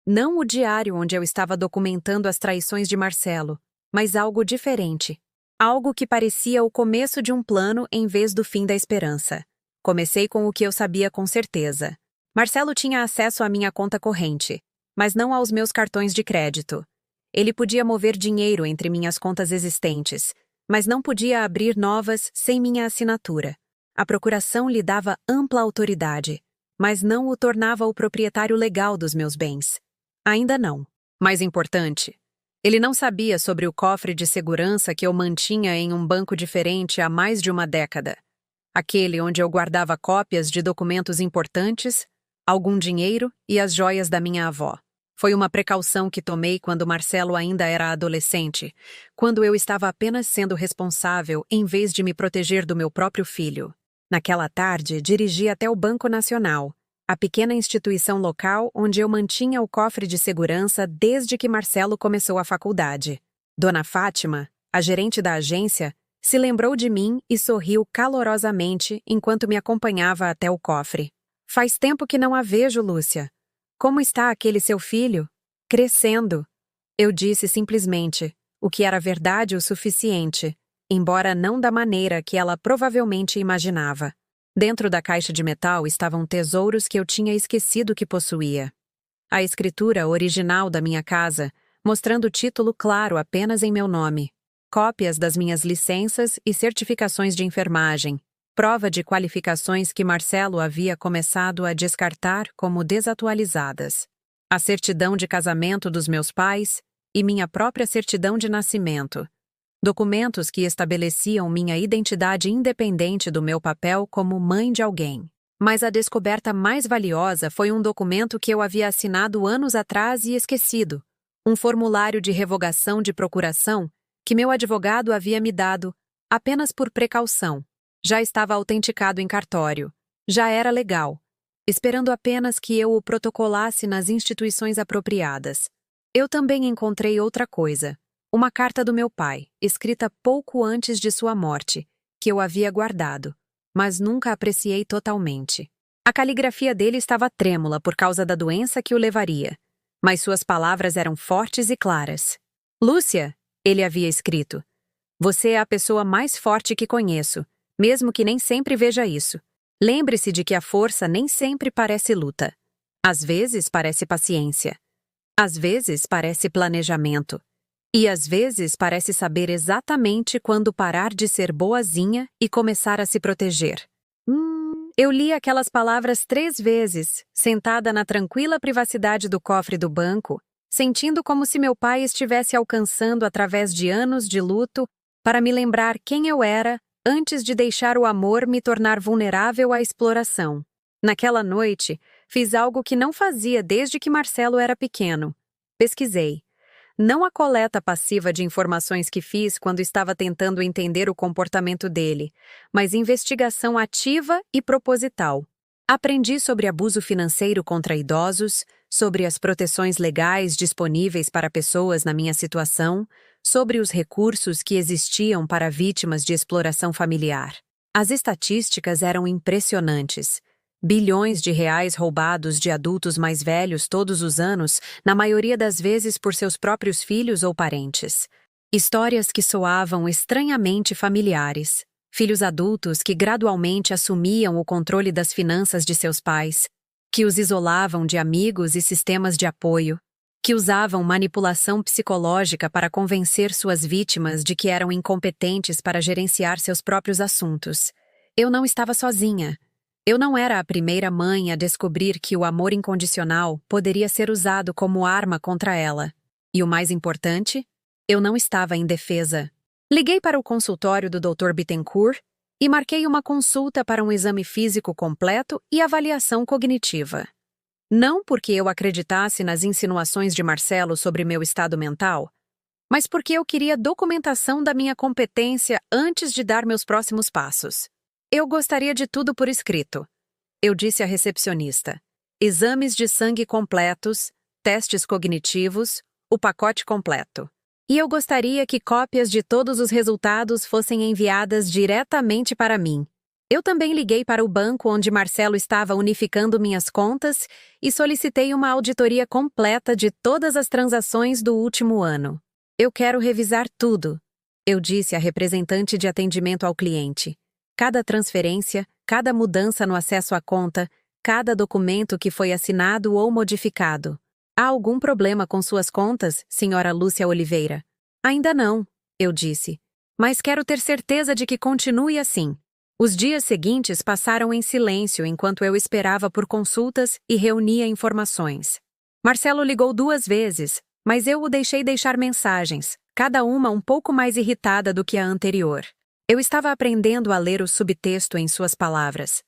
Não o diário onde eu estava documentando as traições de Marcelo, mas algo diferente. Algo que parecia o começo de um plano em vez do fim da esperança. Comecei com o que eu sabia com certeza. Marcelo tinha acesso à minha conta corrente, mas não aos meus cartões de crédito. Ele podia mover dinheiro entre minhas contas existentes, mas não podia abrir novas sem minha assinatura. A procuração lhe dava ampla autoridade, mas não o tornava o proprietário legal dos meus bens. Ainda não. Mais importante, ele não sabia sobre o cofre de segurança que eu mantinha em um banco diferente há mais de uma década. Aquele onde eu guardava cópias de documentos importantes, algum dinheiro e as joias da minha avó. Foi uma precaução que tomei quando Marcelo ainda era adolescente, quando eu estava apenas sendo responsável em vez de me proteger do meu próprio filho. Naquela tarde, dirigi até o Banco Nacional, a pequena instituição local onde eu mantinha o cofre de segurança desde que Marcelo começou a faculdade. Dona Fátima, a gerente da agência, se lembrou de mim e sorriu calorosamente enquanto me acompanhava até o cofre. Faz tempo que não a vejo, Lúcia. Como está aquele seu filho? Crescendo. Eu disse simplesmente, o que era verdade o suficiente, embora não da maneira que ela provavelmente imaginava. Dentro da caixa de metal estavam tesouros que eu tinha esquecido que possuía. A escritura original da minha casa, mostrando o título claro apenas em meu nome. Cópias das minhas licenças e certificações de enfermagem. Prova de qualificações que Marcelo havia começado a descartar como desatualizadas. A certidão de casamento dos meus pais e minha própria certidão de nascimento. Documentos que estabeleciam minha identidade independente do meu papel como mãe de alguém. Mas a descoberta mais valiosa foi um documento que eu havia assinado anos atrás e esquecido. Um formulário de revogação de procuração que meu advogado havia me dado, apenas por precaução. Já estava autenticado em cartório. Já era legal. Esperando apenas que eu o protocolasse nas instituições apropriadas. Eu também encontrei outra coisa. Uma carta do meu pai, escrita pouco antes de sua morte, que eu havia guardado, mas nunca apreciei totalmente. A caligrafia dele estava trêmula por causa da doença que o levaria, mas suas palavras eram fortes e claras. Lúcia, ele havia escrito, você é a pessoa mais forte que conheço, mesmo que nem sempre veja isso. Lembre-se de que a força nem sempre parece luta. Às vezes parece paciência. Às vezes parece planejamento. E às vezes parece saber exatamente quando parar de ser boazinha e começar a se proteger. Eu li aquelas palavras 3 vezes, sentada na tranquila privacidade do cofre do banco, sentindo como se meu pai estivesse alcançando através de anos de luto para me lembrar quem eu era antes de deixar o amor me tornar vulnerável à exploração. Naquela noite, fiz algo que não fazia desde que Marcelo era pequeno. Pesquisei. Não a coleta passiva de informações que fiz quando estava tentando entender o comportamento dele, mas investigação ativa e proposital. Aprendi sobre abuso financeiro contra idosos, sobre as proteções legais disponíveis para pessoas na minha situação, sobre os recursos que existiam para vítimas de exploração familiar. As estatísticas eram impressionantes. Bilhões de reais roubados de adultos mais velhos todos os anos, na maioria das vezes por seus próprios filhos ou parentes. Histórias que soavam estranhamente familiares. Filhos adultos que gradualmente assumiam o controle das finanças de seus pais, que os isolavam de amigos e sistemas de apoio, que usavam manipulação psicológica para convencer suas vítimas de que eram incompetentes para gerenciar seus próprios assuntos. Eu não estava sozinha. Eu não era a primeira mãe a descobrir que o amor incondicional poderia ser usado como arma contra ela. E o mais importante, eu não estava indefesa. Liguei para o consultório do Dr. Bittencourt e marquei uma consulta para um exame físico completo e avaliação cognitiva. Não porque eu acreditasse nas insinuações de Marcelo sobre meu estado mental, mas porque eu queria documentação da minha competência antes de dar meus próximos passos. Eu gostaria de tudo por escrito. Eu disse à recepcionista. Exames de sangue completos, testes cognitivos, o pacote completo. E eu gostaria que cópias de todos os resultados fossem enviadas diretamente para mim. Eu também liguei para o banco onde Marcelo estava unificando minhas contas e solicitei uma auditoria completa de todas as transações do último ano. Eu quero revisar tudo, eu disse à representante de atendimento ao cliente. Cada transferência, cada mudança no acesso à conta, cada documento que foi assinado ou modificado. Há algum problema com suas contas, senhora Lúcia Oliveira? Ainda não, eu disse. Mas quero ter certeza de que continue assim. Os dias seguintes passaram em silêncio enquanto eu esperava por consultas e reunia informações. Marcelo ligou 2 vezes, mas eu o deixei deixar mensagens, cada uma um pouco mais irritada do que a anterior. Eu estava aprendendo a ler o subtexto em suas palavras,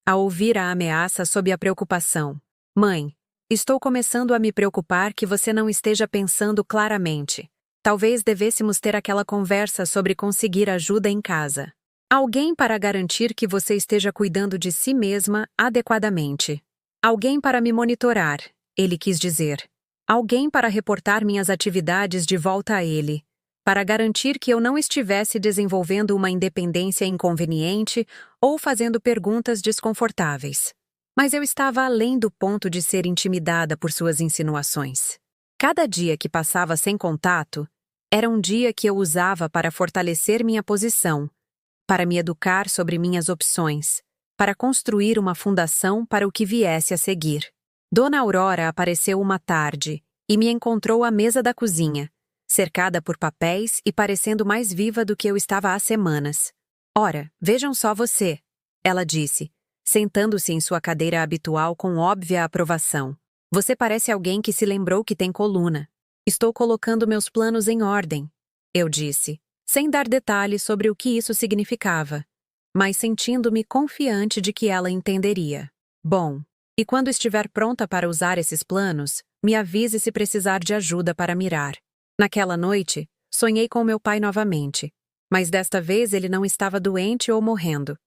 a ouvir a ameaça sob a preocupação. Mãe, estou começando a me preocupar que você não esteja pensando claramente. Talvez devêssemos ter aquela conversa sobre conseguir ajuda em casa. Alguém para garantir que você esteja cuidando de si mesma adequadamente. Alguém para me monitorar, ele quis dizer. Alguém para reportar minhas atividades de volta a ele. Para garantir que eu não estivesse desenvolvendo uma independência inconveniente ou fazendo perguntas desconfortáveis. Mas eu estava além do ponto de ser intimidada por suas insinuações. Cada dia que passava sem contato era um dia que eu usava para fortalecer minha posição, para me educar sobre minhas opções, para construir uma fundação para o que viesse a seguir. Dona Aurora apareceu uma tarde e me encontrou à mesa da cozinha, cercada por papéis e parecendo mais viva do que eu estava há semanas. Ora, vejam só você, ela disse, sentando-se em sua cadeira habitual com óbvia aprovação. Você parece alguém que se lembrou que tem coluna. Estou colocando meus planos em ordem, eu disse, sem dar detalhes sobre o que isso significava, mas sentindo-me confiante de que ela entenderia. Bom, e quando estiver pronta para usar esses planos, me avise se precisar de ajuda para mirar. Naquela noite, sonhei com meu pai novamente, mas desta vez ele não estava doente ou morrendo.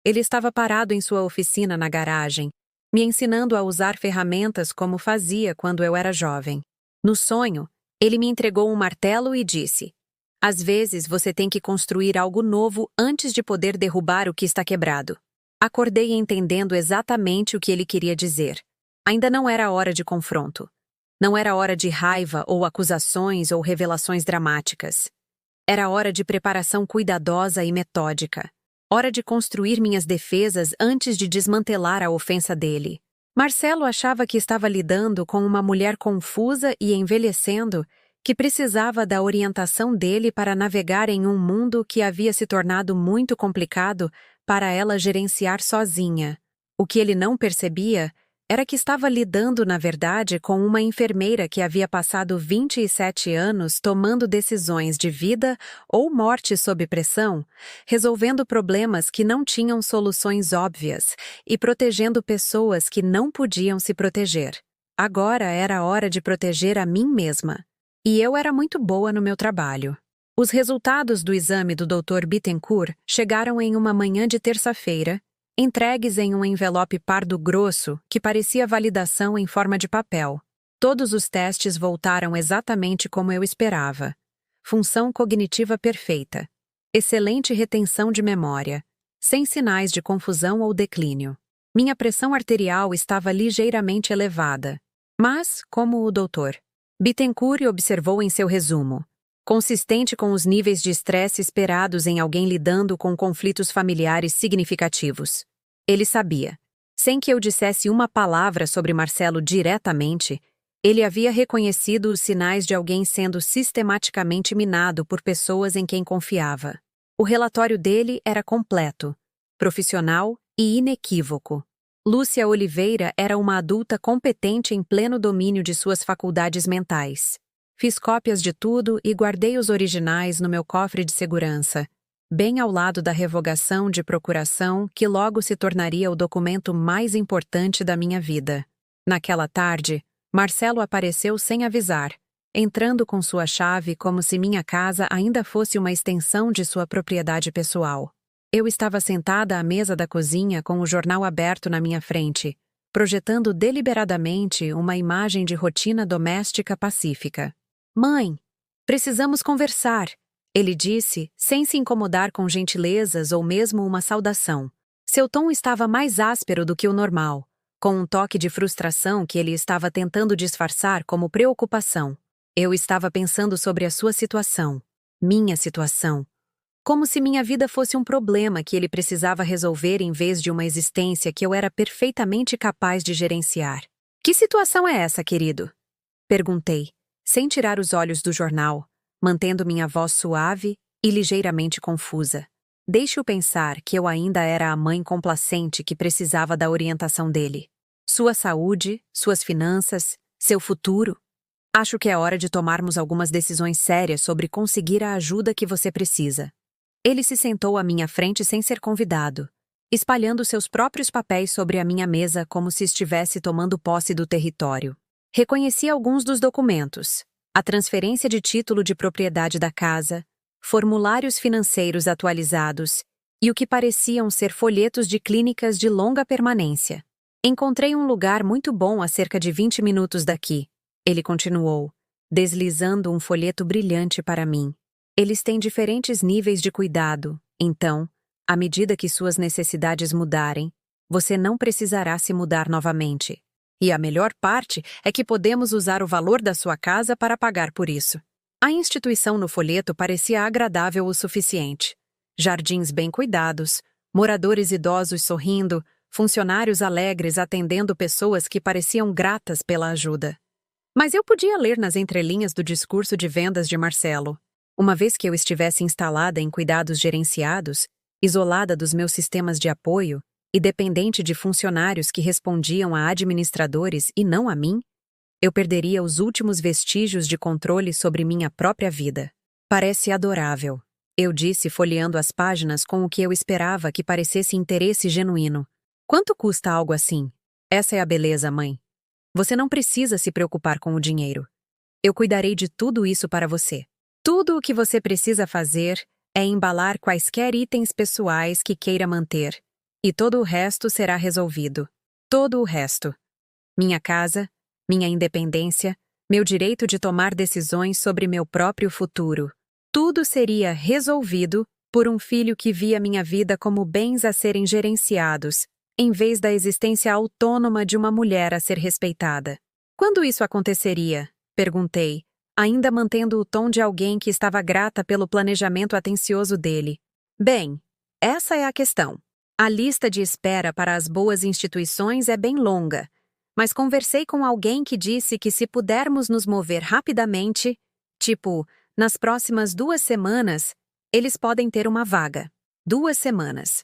Ele estava parado em sua oficina na garagem, me ensinando a usar ferramentas como fazia quando eu era jovem. No sonho, ele me entregou um martelo e disse: às vezes você tem que construir algo novo antes de poder derrubar o que está quebrado. Acordei entendendo exatamente o que ele queria dizer. Ainda não era hora de confronto. Não era hora de raiva ou acusações ou revelações dramáticas. Era hora de preparação cuidadosa e metódica. Hora de construir minhas defesas antes de desmantelar a ofensa dele. Marcelo achava que estava lidando com uma mulher confusa e envelhecendo que precisava da orientação dele para navegar em um mundo que havia se tornado muito complicado para ela gerenciar sozinha. O que ele não percebia era que estava lidando, na verdade, com uma enfermeira que havia passado 27 anos tomando decisões de vida ou morte sob pressão, resolvendo problemas que não tinham soluções óbvias e protegendo pessoas que não podiam se proteger. Agora era a hora de proteger a mim mesma. E eu era muito boa no meu trabalho. Os resultados do exame do Dr. Bittencourt chegaram em uma manhã de terça-feira, entregues em um envelope pardo grosso que parecia validação em forma de papel. Todos os testes voltaram exatamente como eu esperava. Função cognitiva perfeita. Excelente retenção de memória. Sem sinais de confusão ou declínio. Minha pressão arterial estava ligeiramente elevada. Mas, como o Dr. Bittencourt observou em seu resumo, consistente com os níveis de estresse esperados em alguém lidando com conflitos familiares significativos. Ele sabia. Sem que eu dissesse uma palavra sobre Marcelo diretamente, ele havia reconhecido os sinais de alguém sendo sistematicamente minado por pessoas em quem confiava. O relatório dele era completo, profissional e inequívoco. Lúcia Oliveira era uma adulta competente em pleno domínio de suas faculdades mentais. Fiz cópias de tudo e guardei os originais no meu cofre de segurança, bem ao lado da revogação de procuração que logo se tornaria o documento mais importante da minha vida. Naquela tarde, Marcelo apareceu sem avisar, entrando com sua chave como se minha casa ainda fosse uma extensão de sua propriedade pessoal. Eu estava sentada à mesa da cozinha com o jornal aberto na minha frente, projetando deliberadamente uma imagem de rotina doméstica pacífica. "Mãe, precisamos conversar", ele disse, sem se incomodar com gentilezas ou mesmo uma saudação. Seu tom estava mais áspero do que o normal, com um toque de frustração que ele estava tentando disfarçar como preocupação. Eu estava pensando sobre a sua situação, minha situação, como se minha vida fosse um problema que ele precisava resolver em vez de uma existência que eu era perfeitamente capaz de gerenciar. "Que situação é essa, querido?" perguntei, sem tirar os olhos do jornal, mantendo minha voz suave e ligeiramente confusa. Deixe-o pensar que eu ainda era a mãe complacente que precisava da orientação dele. Sua saúde, suas finanças, seu futuro. Acho que é hora de tomarmos algumas decisões sérias sobre conseguir a ajuda que você precisa. Ele se sentou à minha frente sem ser convidado, espalhando seus próprios papéis sobre a minha mesa como se estivesse tomando posse do território. Reconheci alguns dos documentos: a transferência de título de propriedade da casa, formulários financeiros atualizados e o que pareciam ser folhetos de clínicas de longa permanência. "Encontrei um lugar muito bom a cerca de 20 minutos daqui", ele continuou, deslizando um folheto brilhante para mim. "Eles têm diferentes níveis de cuidado, então, à medida que suas necessidades mudarem, você não precisará se mudar novamente. E a melhor parte é que podemos usar o valor da sua casa para pagar por isso." A instituição no folheto parecia agradável o suficiente. Jardins bem cuidados, moradores idosos sorrindo, funcionários alegres atendendo pessoas que pareciam gratas pela ajuda. Mas eu podia ler nas entrelinhas do discurso de vendas de Marcelo. Uma vez que eu estivesse instalada em cuidados gerenciados, isolada dos meus sistemas de apoio e dependente de funcionários que respondiam a administradores e não a mim, eu perderia os últimos vestígios de controle sobre minha própria vida. "Parece adorável", eu disse, folheando as páginas com o que eu esperava que parecesse interesse genuíno. "Quanto custa algo assim?" "Essa é a beleza, mãe. Você não precisa se preocupar com o dinheiro. Eu cuidarei de tudo isso para você. Tudo o que você precisa fazer é embalar quaisquer itens pessoais que queira manter, e todo o resto será resolvido. Todo o resto. Minha casa, minha independência, meu direito de tomar decisões sobre meu próprio futuro. Tudo seria resolvido por um filho que via minha vida como bens a serem gerenciados, em vez da existência autônoma de uma mulher a ser respeitada." "Quando isso aconteceria?" perguntei, ainda mantendo o tom de alguém que estava grata pelo planejamento atencioso dele. "Bem, essa é a questão. A lista de espera para as boas instituições é bem longa, mas conversei com alguém que disse que se pudermos nos mover rapidamente, tipo, nas próximas 2 semanas, eles podem ter uma vaga. 2 semanas.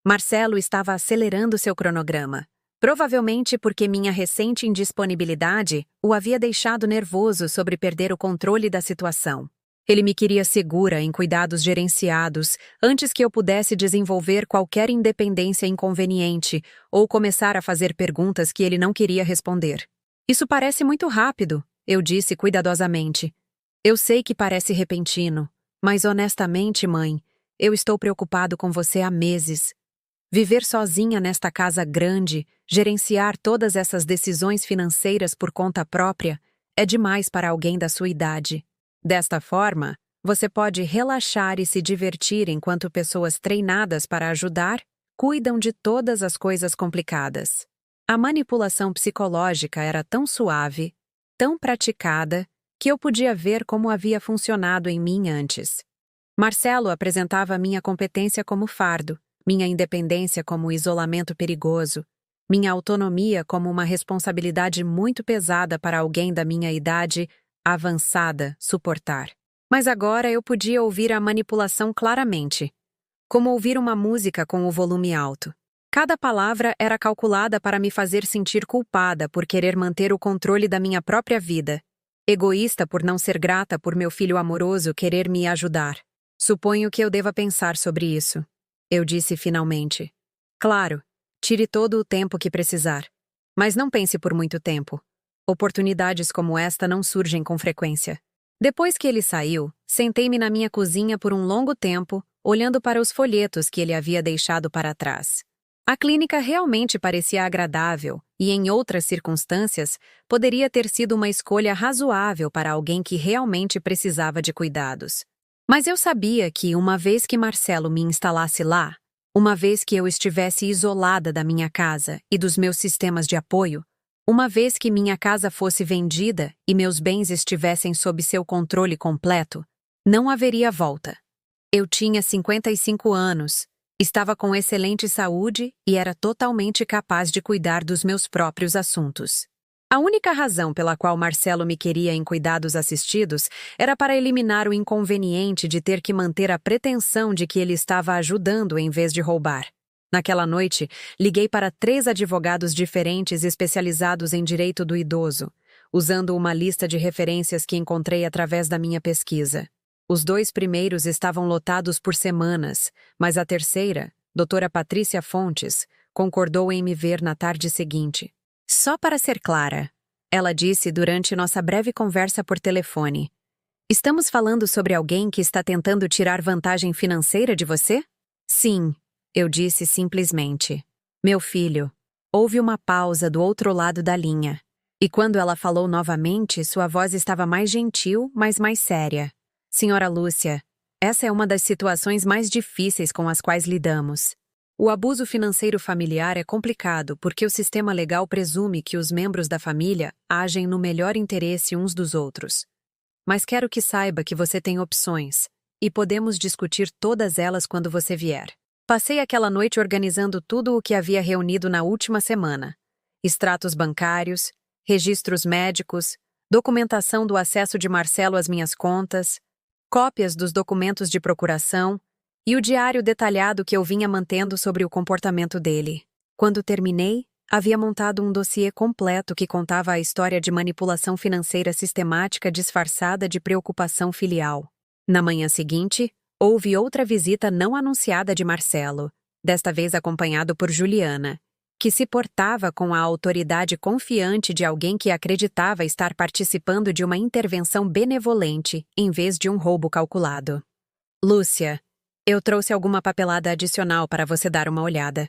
Marcelo estava acelerando seu cronograma, provavelmente porque minha recente indisponibilidade o havia deixado nervoso sobre perder o controle da situação. Ele me queria segura em cuidados gerenciados antes que eu pudesse desenvolver qualquer independência inconveniente ou começar a fazer perguntas que ele não queria responder. "Isso parece muito rápido", eu disse cuidadosamente. "Eu sei que parece repentino, mas honestamente, mãe, eu estou preocupado com você há meses. Viver sozinha nesta casa grande, gerenciar todas essas decisões financeiras por conta própria, é demais para alguém da sua idade. Desta forma, você pode relaxar e se divertir enquanto pessoas treinadas para ajudar cuidam de todas as coisas complicadas." A manipulação psicológica era tão suave, tão praticada, que eu podia ver como havia funcionado em mim antes. Marcelo apresentava minha competência como fardo, minha independência como isolamento perigoso, minha autonomia como uma responsabilidade muito pesada para alguém da minha idade avançada suportar. Mas agora eu podia ouvir a manipulação claramente, como ouvir uma música com o volume alto. Cada palavra era calculada para me fazer sentir culpada por querer manter o controle da minha própria vida, egoísta por não ser grata por meu filho amoroso querer me ajudar. Suponho que eu deva pensar sobre isso. Eu disse finalmente. Claro, tire todo o tempo que precisar. Mas não pense por muito tempo. Oportunidades como esta não surgem com frequência. Depois que ele saiu, sentei-me na minha cozinha por um longo tempo, olhando para os folhetos que ele havia deixado para trás. A clínica realmente parecia agradável e, em outras circunstâncias, poderia ter sido uma escolha razoável para alguém que realmente precisava de cuidados. Mas eu sabia que, uma vez que Marcelo me instalasse lá, uma vez que eu estivesse isolada da minha casa e dos meus sistemas de apoio, uma vez que minha casa fosse vendida e meus bens estivessem sob seu controle completo, não haveria volta. Eu tinha 55 anos, estava com excelente saúde e era totalmente capaz de cuidar dos meus próprios assuntos. A única razão pela qual Marcelo me queria em cuidados assistidos era para eliminar o inconveniente de ter que manter a pretensão de que ele estava ajudando em vez de roubar. Naquela noite, liguei para 3 advogados diferentes especializados em direito do idoso, usando uma lista de referências que encontrei através da minha pesquisa. Os 2 primeiros estavam lotados por semanas, mas a terceira, doutora Patrícia Fontes, concordou em me ver na tarde seguinte. Só para ser clara, ela disse durante nossa breve conversa por telefone. Estamos falando sobre alguém que está tentando tirar vantagem financeira de você? Sim, eu disse simplesmente. Meu filho. Houve uma pausa do outro lado da linha. E quando ela falou novamente, sua voz estava mais gentil, mas mais séria. Senhora Lúcia, essa é uma das situações mais difíceis com as quais lidamos. O abuso financeiro familiar é complicado porque o sistema legal presume que os membros da família agem no melhor interesse uns dos outros. Mas quero que saiba que você tem opções, e podemos discutir todas elas quando você vier. Passei aquela noite organizando tudo o que havia reunido na última semana. Extratos bancários, registros médicos, documentação do acesso de Marcelo às minhas contas, cópias dos documentos de procuração, e o diário detalhado que eu vinha mantendo sobre o comportamento dele. Quando terminei, havia montado um dossiê completo que contava a história de manipulação financeira sistemática disfarçada de preocupação filial. Na manhã seguinte, houve outra visita não anunciada de Marcelo, desta vez acompanhado por Juliana, que se portava com a autoridade confiante de alguém que acreditava estar participando de uma intervenção benevolente em vez de um roubo calculado. Lúcia, eu trouxe alguma papelada adicional para você dar uma olhada.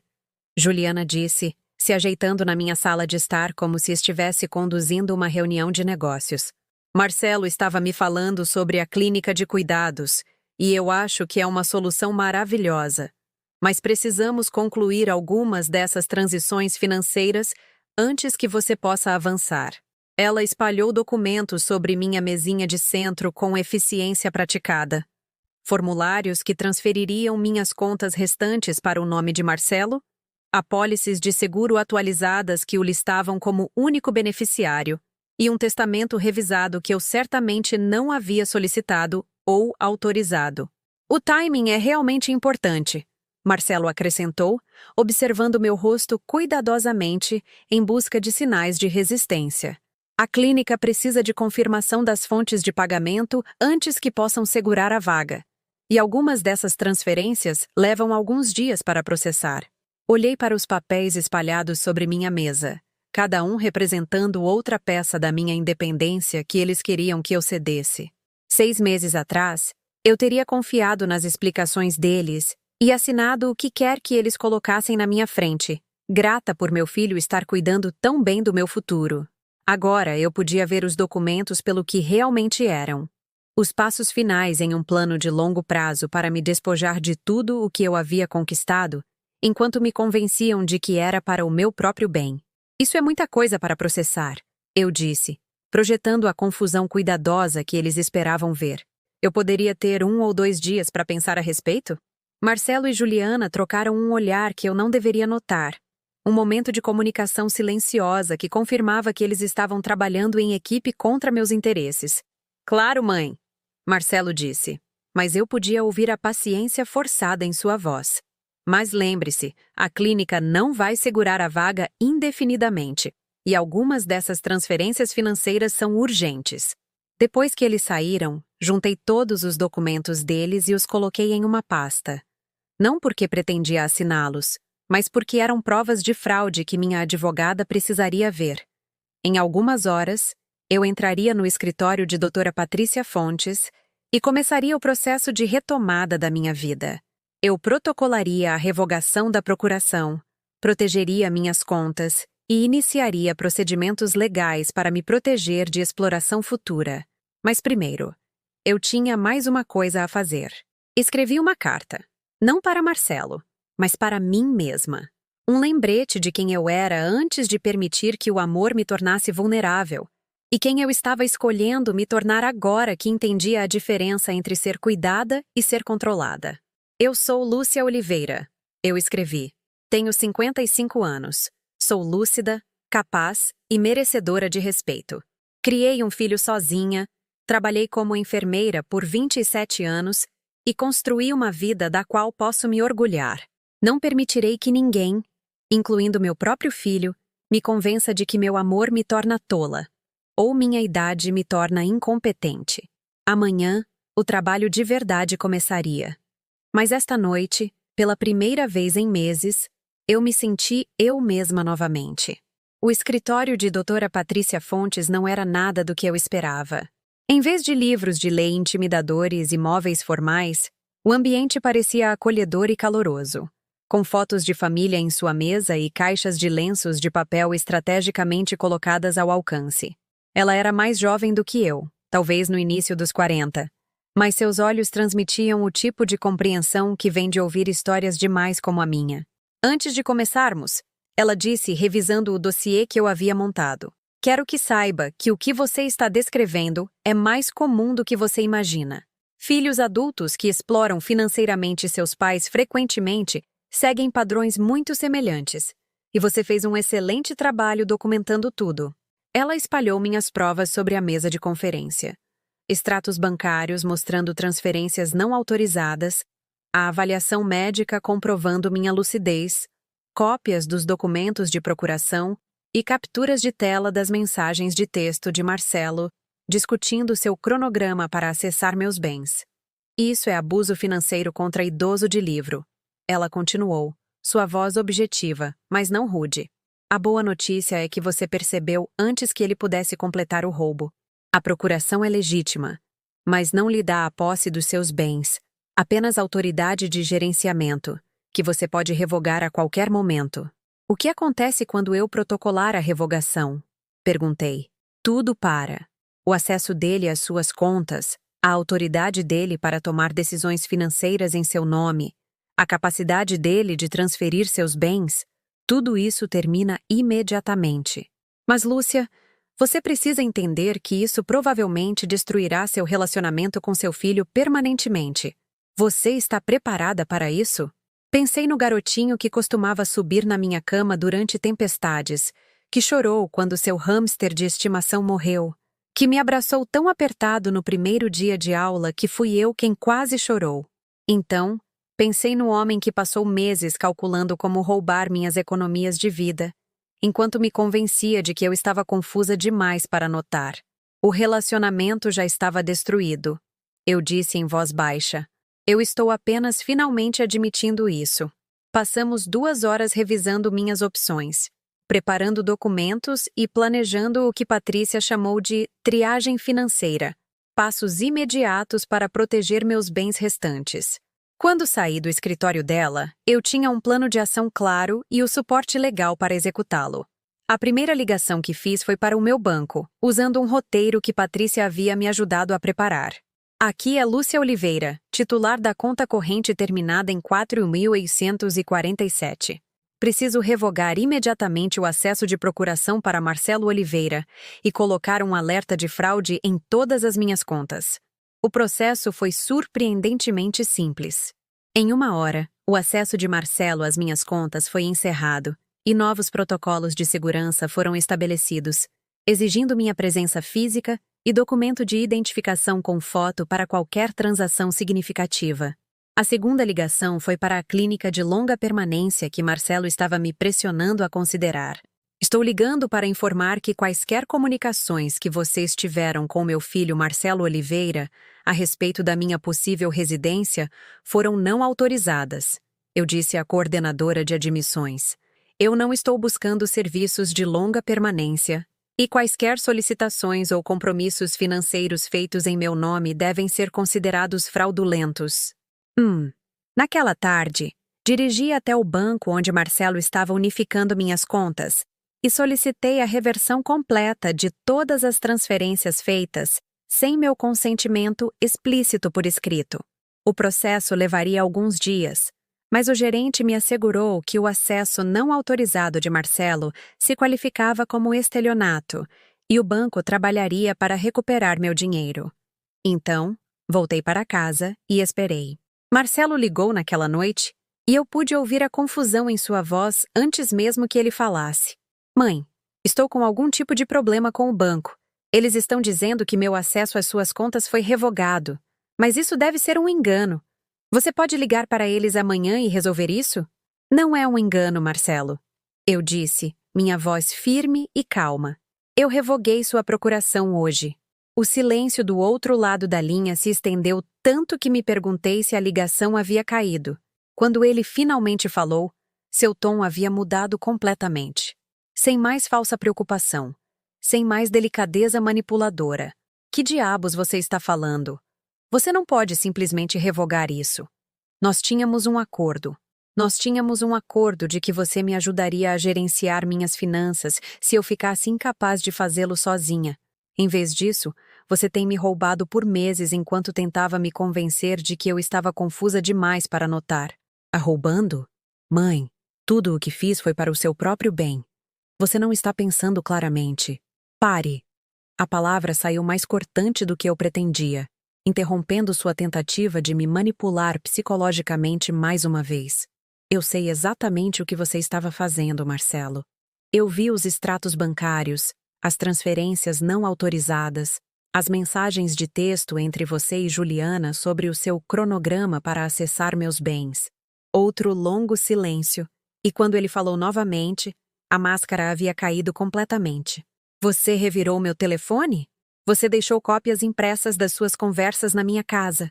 Juliana disse, se ajeitando na minha sala de estar como se estivesse conduzindo uma reunião de negócios. Marcelo estava me falando sobre a clínica de cuidados, e eu acho que é uma solução maravilhosa. Mas precisamos concluir algumas dessas transições financeiras antes que você possa avançar. Ela espalhou documentos sobre minha mesinha de centro com eficiência praticada. Formulários que transfeririam minhas contas restantes para o nome de Marcelo, apólices de seguro atualizadas que o listavam como único beneficiário, e um testamento revisado que eu certamente não havia solicitado ou autorizado. O timing é realmente importante, Marcelo acrescentou, observando meu rosto cuidadosamente em busca de sinais de resistência. A clínica precisa de confirmação das fontes de pagamento antes que possam segurar a vaga. E algumas dessas transferências levam alguns dias para processar. Olhei para os papéis espalhados sobre minha mesa, cada um representando outra peça da minha independência que eles queriam que eu cedesse. 6 meses atrás, eu teria confiado nas explicações deles e assinado o que quer que eles colocassem na minha frente, grata por meu filho estar cuidando tão bem do meu futuro. Agora eu podia ver os documentos pelo que realmente eram. Os passos finais em um plano de longo prazo para me despojar de tudo o que eu havia conquistado, enquanto me convenciam de que era para o meu próprio bem. Isso é muita coisa para processar, eu disse, projetando a confusão cuidadosa que eles esperavam ver. Eu poderia ter 1 ou 2 dias para pensar a respeito? Marcelo e Juliana trocaram um olhar que eu não deveria notar, Um momento de comunicação silenciosa que confirmava que eles estavam trabalhando em equipe contra meus interesses. Claro, mãe, Marcelo disse, mas eu podia ouvir a paciência forçada em sua voz. Mas lembre-se, a clínica não vai segurar a vaga indefinidamente, e algumas dessas transferências financeiras são urgentes. Depois que eles saíram, juntei todos os documentos deles e os coloquei em uma pasta. Não porque pretendia assiná-los, mas porque eram provas de fraude que minha advogada precisaria ver. Em algumas horas, eu entraria no escritório de doutora Patrícia Fontes e começaria o processo de retomada da minha vida. Eu protocolaria a revogação da procuração, protegeria minhas contas e iniciaria procedimentos legais para me proteger de exploração futura. Mas primeiro, eu tinha mais uma coisa a fazer. Escrevi uma carta, não para Marcelo, mas para mim mesma. Um lembrete de quem eu era antes de permitir que o amor me tornasse vulnerável, e quem eu estava escolhendo me tornar agora que entendia a diferença entre ser cuidada e ser controlada. Eu sou Lúcia Oliveira, eu escrevi. Tenho 55 anos. Sou lúcida, capaz e merecedora de respeito. Criei um filho sozinha, trabalhei como enfermeira por 27 anos e construí uma vida da qual posso me orgulhar. Não permitirei que ninguém, incluindo meu próprio filho, me convença de que meu amor me torna tola, ou minha idade me torna incompetente. Amanhã, o trabalho de verdade começaria. Mas esta noite, pela primeira vez em meses, eu me senti eu mesma novamente. O escritório de doutora Patrícia Fontes não era nada do que eu esperava. Em vez de livros de lei intimidadores e móveis formais, o ambiente parecia acolhedor e caloroso, com fotos de família em sua mesa e caixas de lenços de papel estrategicamente colocadas ao alcance. Ela era mais jovem do que eu, talvez no início dos 40, mas seus olhos transmitiam o tipo de compreensão que vem de ouvir histórias demais como a minha. Antes de começarmos, ela disse, revisando o dossiê que eu havia montado. Quero que saiba que o que você está descrevendo é mais comum do que você imagina. Filhos adultos que exploram financeiramente seus pais frequentemente seguem padrões muito semelhantes, e você fez um excelente trabalho documentando tudo. Ela espalhou minhas provas sobre a mesa de conferência. Extratos bancários mostrando transferências não autorizadas, a avaliação médica comprovando minha lucidez, cópias dos documentos de procuração e capturas de tela das mensagens de texto de Marcelo, discutindo seu cronograma para acessar meus bens. Isso é abuso financeiro contra idoso de livro. Ela continuou, sua voz objetiva, mas não rude. A boa notícia é que você percebeu antes que ele pudesse completar o roubo. A procuração é legítima, mas não lhe dá a posse dos seus bens, apenas autoridade de gerenciamento, que você pode revogar a qualquer momento. O que acontece quando eu protocolar a revogação? Perguntei. Tudo para. O acesso dele às suas contas, a autoridade dele para tomar decisões financeiras em seu nome, a capacidade dele de transferir seus bens, tudo isso termina imediatamente. Mas, Lúcia, você precisa entender que isso provavelmente destruirá seu relacionamento com seu filho permanentemente. Você está preparada para isso? Pensei no garotinho que costumava subir na minha cama durante tempestades, que chorou quando seu hamster de estimação morreu, que me abraçou tão apertado no primeiro dia de aula que fui eu quem quase chorou. Então, pensei no homem que passou meses calculando como roubar minhas economias de vida, enquanto me convencia de que eu estava confusa demais para notar. O relacionamento já estava destruído. Eu disse em voz baixa. Eu estou apenas finalmente admitindo isso. Passamos 2 horas revisando minhas opções, preparando documentos e planejando o que Patrícia chamou de triagem financeira, passos imediatos para proteger meus bens restantes. Quando saí do escritório dela, eu tinha um plano de ação claro e o suporte legal para executá-lo. A primeira ligação que fiz foi para o meu banco, usando um roteiro que Patrícia havia me ajudado a preparar. Aqui é Lúcia Oliveira, titular da conta corrente terminada em 4.847. Preciso revogar imediatamente o acesso de procuração para Marcelo Oliveira e colocar um alerta de fraude em todas as minhas contas. O processo foi surpreendentemente simples. Em 1 hora, o acesso de Marcelo às minhas contas foi encerrado e novos protocolos de segurança foram estabelecidos, exigindo minha presença física e documento de identificação com foto para qualquer transação significativa. A segunda ligação foi para a clínica de longa permanência que Marcelo estava me pressionando a considerar. Estou ligando para informar que quaisquer comunicações que vocês tiveram com meu filho Marcelo Oliveira a respeito da minha possível residência foram não autorizadas, eu disse à coordenadora de admissões. Eu não estou buscando serviços de longa permanência e quaisquer solicitações ou compromissos financeiros feitos em meu nome devem ser considerados fraudulentos. Naquela tarde, dirigi até o banco onde Marcelo estava unificando minhas contas e solicitei a reversão completa de todas as transferências feitas sem meu consentimento explícito por escrito. O processo levaria alguns dias, mas o gerente me assegurou que o acesso não autorizado de Marcelo se qualificava como estelionato e o banco trabalharia para recuperar meu dinheiro. Então, voltei para casa e esperei. Marcelo ligou naquela noite e eu pude ouvir a confusão em sua voz antes mesmo que ele falasse. Mãe, estou com algum tipo de problema com o banco. Eles estão dizendo que meu acesso às suas contas foi revogado. Mas isso deve ser um engano. Você pode ligar para eles amanhã e resolver isso? Não é um engano, Marcelo. Eu disse, minha voz firme e calma. Eu revoguei sua procuração hoje. O silêncio do outro lado da linha se estendeu tanto que me perguntei se a ligação havia caído. Quando ele finalmente falou, seu tom havia mudado completamente. Sem mais falsa preocupação. Sem mais delicadeza manipuladora. Que diabos você está falando? Você não pode simplesmente revogar isso. Nós tínhamos um acordo. Nós tínhamos um acordo de que você me ajudaria a gerenciar minhas finanças se eu ficasse incapaz de fazê-lo sozinha. Em vez disso, você tem me roubado por meses enquanto tentava me convencer de que eu estava confusa demais para notar. A roubando? Mãe, tudo o que fiz foi para o seu próprio bem. Você não está pensando claramente. Pare. A palavra saiu mais cortante do que eu pretendia, interrompendo sua tentativa de me manipular psicologicamente mais uma vez. Eu sei exatamente o que você estava fazendo, Marcelo. Eu vi os extratos bancários, as transferências não autorizadas, as mensagens de texto entre você e Juliana sobre o seu cronograma para acessar meus bens. Outro longo silêncio, e quando ele falou novamente, a máscara havia caído completamente. Você revirou meu telefone? Você deixou cópias impressas das suas conversas na minha casa.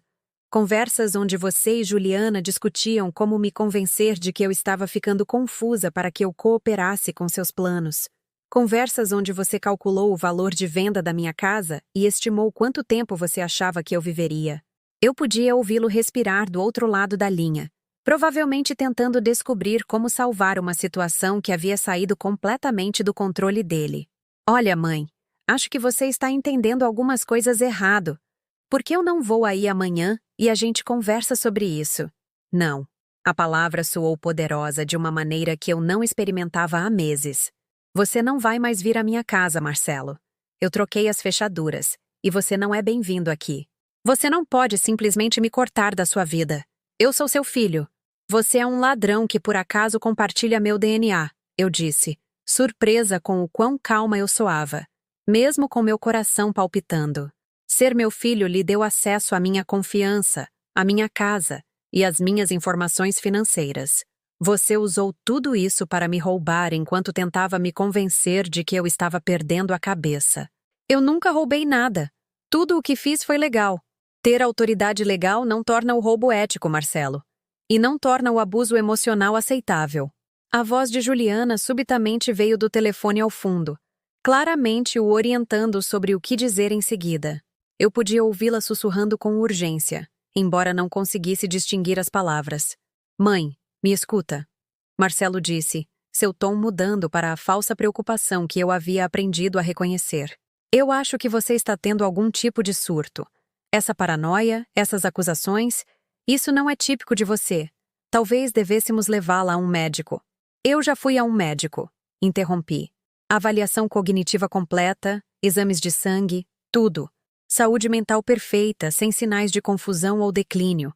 Conversas onde você e Juliana discutiam como me convencer de que eu estava ficando confusa para que eu cooperasse com seus planos. Conversas onde você calculou o valor de venda da minha casa e estimou quanto tempo você achava que eu viveria. Eu podia ouvi-lo respirar do outro lado da linha, provavelmente tentando descobrir como salvar uma situação que havia saído completamente do controle dele. Olha, mãe, acho que você está entendendo algumas coisas errado. Por que eu não vou aí amanhã e a gente conversa sobre isso? Não. A palavra soou poderosa de uma maneira que eu não experimentava há meses. Você não vai mais vir à minha casa, Marcelo. Eu troquei as fechaduras, e você não é bem-vindo aqui. Você não pode simplesmente me cortar da sua vida. Eu sou seu filho. Você é um ladrão que por acaso compartilha meu DNA, eu disse, surpresa com o quão calma eu soava, mesmo com meu coração palpitando. Ser meu filho lhe deu acesso à minha confiança, à minha casa e às minhas informações financeiras. Você usou tudo isso para me roubar enquanto tentava me convencer de que eu estava perdendo a cabeça. Eu nunca roubei nada. Tudo o que fiz foi legal. Ter autoridade legal não torna o roubo ético, Marcelo. E não torna o abuso emocional aceitável. A voz de Juliana subitamente veio do telefone ao fundo, claramente o orientando sobre o que dizer em seguida. Eu podia ouvi-la sussurrando com urgência, embora não conseguisse distinguir as palavras. Mãe, me escuta. Marcelo disse, seu tom mudando para a falsa preocupação que eu havia aprendido a reconhecer. Eu acho que você está tendo algum tipo de surto. Essa paranoia, essas acusações, isso não é típico de você. Talvez devêssemos levá-la a um médico. Eu já fui a um médico, interrompi. Avaliação cognitiva completa, exames de sangue, tudo. Saúde mental perfeita, sem sinais de confusão ou declínio.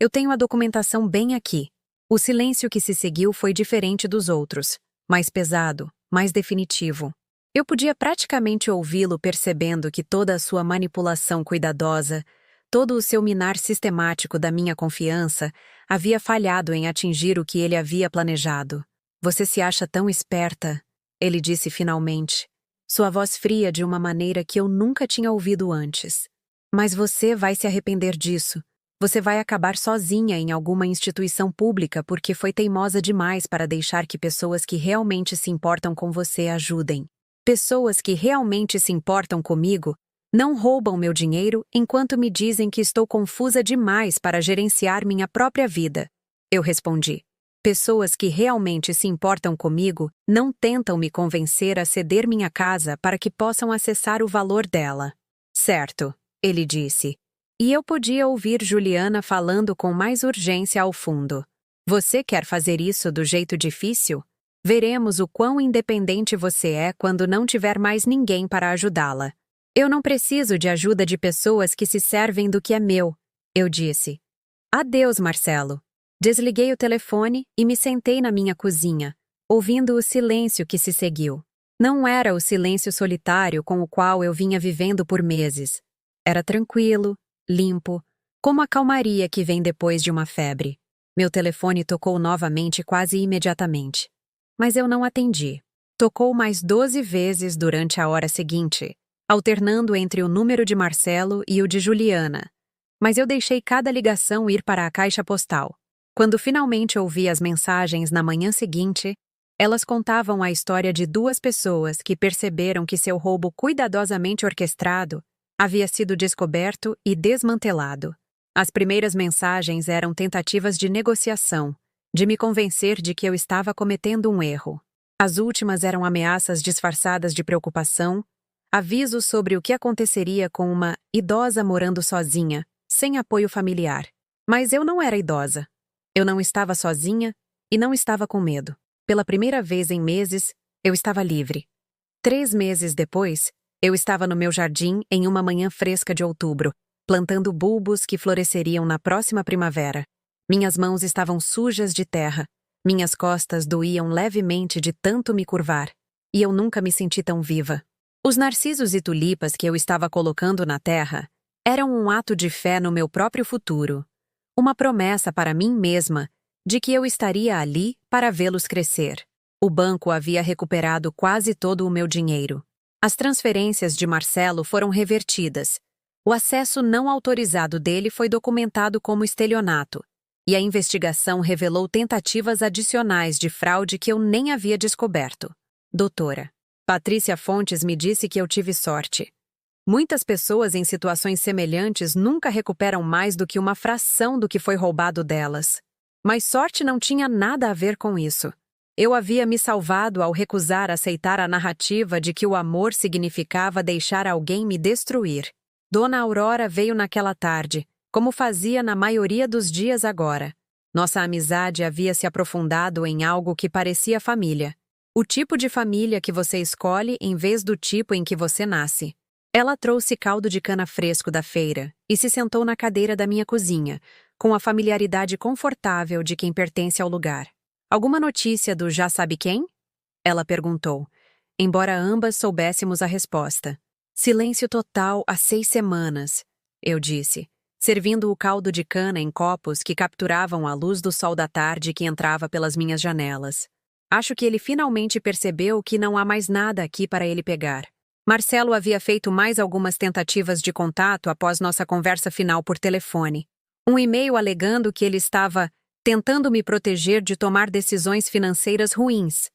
Eu tenho a documentação bem aqui. O silêncio que se seguiu foi diferente dos outros. mais pesado, mais definitivo. Eu podia praticamente ouvi-lo percebendo que toda a sua manipulação cuidadosa, todo o seu minar sistemático da minha confiança, havia falhado em atingir o que ele havia planejado. Você se acha tão esperta, ele disse finalmente, sua voz fria de uma maneira que eu nunca tinha ouvido antes. Mas você vai se arrepender disso. Você vai acabar sozinha em alguma instituição pública porque foi teimosa demais para deixar que pessoas que realmente se importam com você ajudem. Pessoas que realmente se importam comigo não roubam meu dinheiro enquanto me dizem que estou confusa demais para gerenciar minha própria vida. Eu respondi. Pessoas que realmente se importam comigo não tentam me convencer a ceder minha casa para que possam acessar o valor dela. Certo, ele disse. E eu podia ouvir Juliana falando com mais urgência ao fundo. Você quer fazer isso do jeito difícil? Veremos o quão independente você é quando não tiver mais ninguém para ajudá-la. Eu não preciso de ajuda de pessoas que se servem do que é meu, eu disse. Adeus, Marcelo. Desliguei o telefone e me sentei na minha cozinha, ouvindo o silêncio que se seguiu. Não era o silêncio solitário com o qual eu vinha vivendo por meses. Era tranquilo, limpo, como a calmaria que vem depois de uma febre. Meu telefone tocou novamente quase imediatamente. Mas eu não atendi. Tocou mais 12 vezes durante a hora seguinte, alternando entre o número de Marcelo e o de Juliana. Mas eu deixei cada ligação ir para a caixa postal. Quando finalmente ouvi as mensagens na manhã seguinte, elas contavam a história de duas pessoas que perceberam que seu roubo cuidadosamente orquestrado havia sido descoberto e desmantelado. As primeiras mensagens eram tentativas de negociação, de me convencer de que eu estava cometendo um erro. As últimas eram ameaças disfarçadas de preocupação, avisos sobre o que aconteceria com uma idosa morando sozinha, sem apoio familiar. Mas eu não era idosa. Eu não estava sozinha e não estava com medo. Pela primeira vez em meses, eu estava livre. 3 meses depois, eu estava no meu jardim em uma manhã fresca de outubro, plantando bulbos que floresceriam na próxima primavera. Minhas mãos estavam sujas de terra, minhas costas doíam levemente de tanto me curvar, e eu nunca me senti tão viva. Os narcisos e tulipas que eu estava colocando na terra eram um ato de fé no meu próprio futuro, uma promessa para mim mesma de que eu estaria ali para vê-los crescer. O banco havia recuperado quase todo o meu dinheiro. As transferências de Marcelo foram revertidas. O acesso não autorizado dele foi documentado como estelionato, e a investigação revelou tentativas adicionais de fraude que eu nem havia descoberto. Doutora Patrícia Fontes me disse que eu tive sorte. Muitas pessoas em situações semelhantes nunca recuperam mais do que uma fração do que foi roubado delas. Mas sorte não tinha nada a ver com isso. Eu havia me salvado ao recusar aceitar a narrativa de que o amor significava deixar alguém me destruir. Dona Aurora veio naquela tarde, como fazia na maioria dos dias agora. Nossa amizade havia se aprofundado em algo que parecia família. O tipo de família que você escolhe em vez do tipo em que você nasce. Ela trouxe caldo de cana fresco da feira e se sentou na cadeira da minha cozinha, com a familiaridade confortável de quem pertence ao lugar. Alguma notícia do já sabe quem? Ela perguntou, embora ambas soubéssemos a resposta. Silêncio total há 6 semanas, eu disse, servindo o caldo de cana em copos que capturavam a luz do sol da tarde que entrava pelas minhas janelas. Acho que ele finalmente percebeu que não há mais nada aqui para ele pegar. Marcelo havia feito mais algumas tentativas de contato após nossa conversa final por telefone. Um e-mail alegando que ele estava tentando me proteger de tomar decisões financeiras ruins.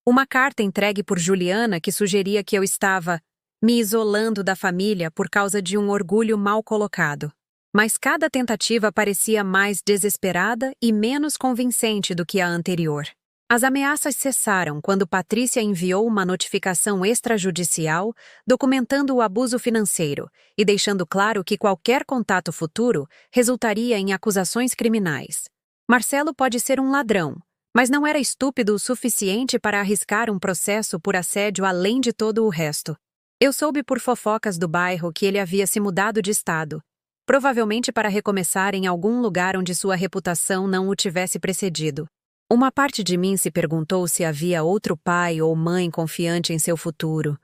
Uma carta entregue por Juliana que sugeria que eu estava me isolando da família por causa de um orgulho mal colocado. Mas cada tentativa parecia mais desesperada e menos convincente do que a anterior. As ameaças cessaram quando Patrícia enviou uma notificação extrajudicial documentando o abuso financeiro e deixando claro que qualquer contato futuro resultaria em acusações criminais. Marcelo pode ser um ladrão, mas não era estúpido o suficiente para arriscar um processo por assédio além de todo o resto. Eu soube por fofocas do bairro que ele havia se mudado de estado, provavelmente para recomeçar em algum lugar onde sua reputação não o tivesse precedido. Uma parte de mim se perguntou se havia outro pai ou mãe confiante em seu futuro,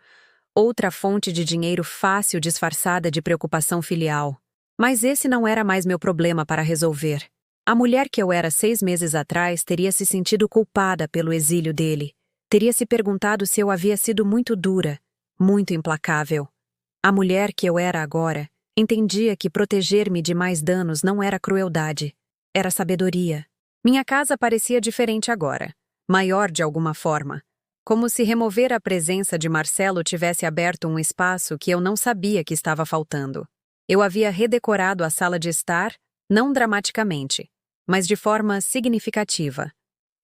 outra fonte de dinheiro fácil disfarçada de preocupação filial. Mas esse não era mais meu problema para resolver. A mulher que eu era 6 meses atrás teria se sentido culpada pelo exílio dele. Teria se perguntado se eu havia sido muito dura, muito implacável. A mulher que eu era agora entendia que proteger-me de mais danos não era crueldade, era sabedoria. Minha casa parecia diferente agora, maior de alguma forma, como se remover a presença de Marcelo tivesse aberto um espaço que eu não sabia que estava faltando. Eu havia redecorado a sala de estar, não dramaticamente, mas de forma significativa,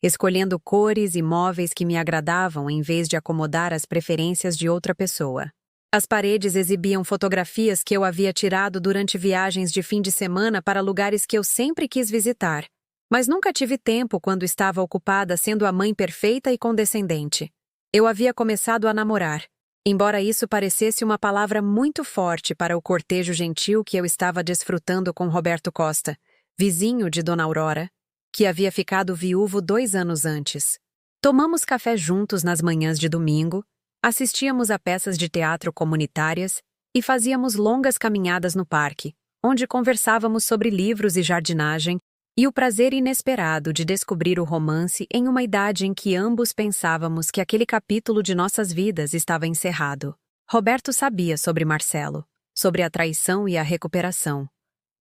escolhendo cores e móveis que me agradavam em vez de acomodar as preferências de outra pessoa. As paredes exibiam fotografias que eu havia tirado durante viagens de fim de semana para lugares que eu sempre quis visitar, mas nunca tive tempo quando estava ocupada sendo a mãe perfeita e condescendente. Eu havia começado a namorar, embora isso parecesse uma palavra muito forte para o cortejo gentil que eu estava desfrutando com Roberto Costa, vizinho de Dona Aurora, que havia ficado viúvo 2 anos antes. Tomamos café juntos nas manhãs de domingo, assistíamos a peças de teatro comunitárias e fazíamos longas caminhadas no parque, onde conversávamos sobre livros e jardinagem e o prazer inesperado de descobrir o romance em uma idade em que ambos pensávamos que aquele capítulo de nossas vidas estava encerrado. Roberto sabia sobre Marcelo, sobre a traição e a recuperação,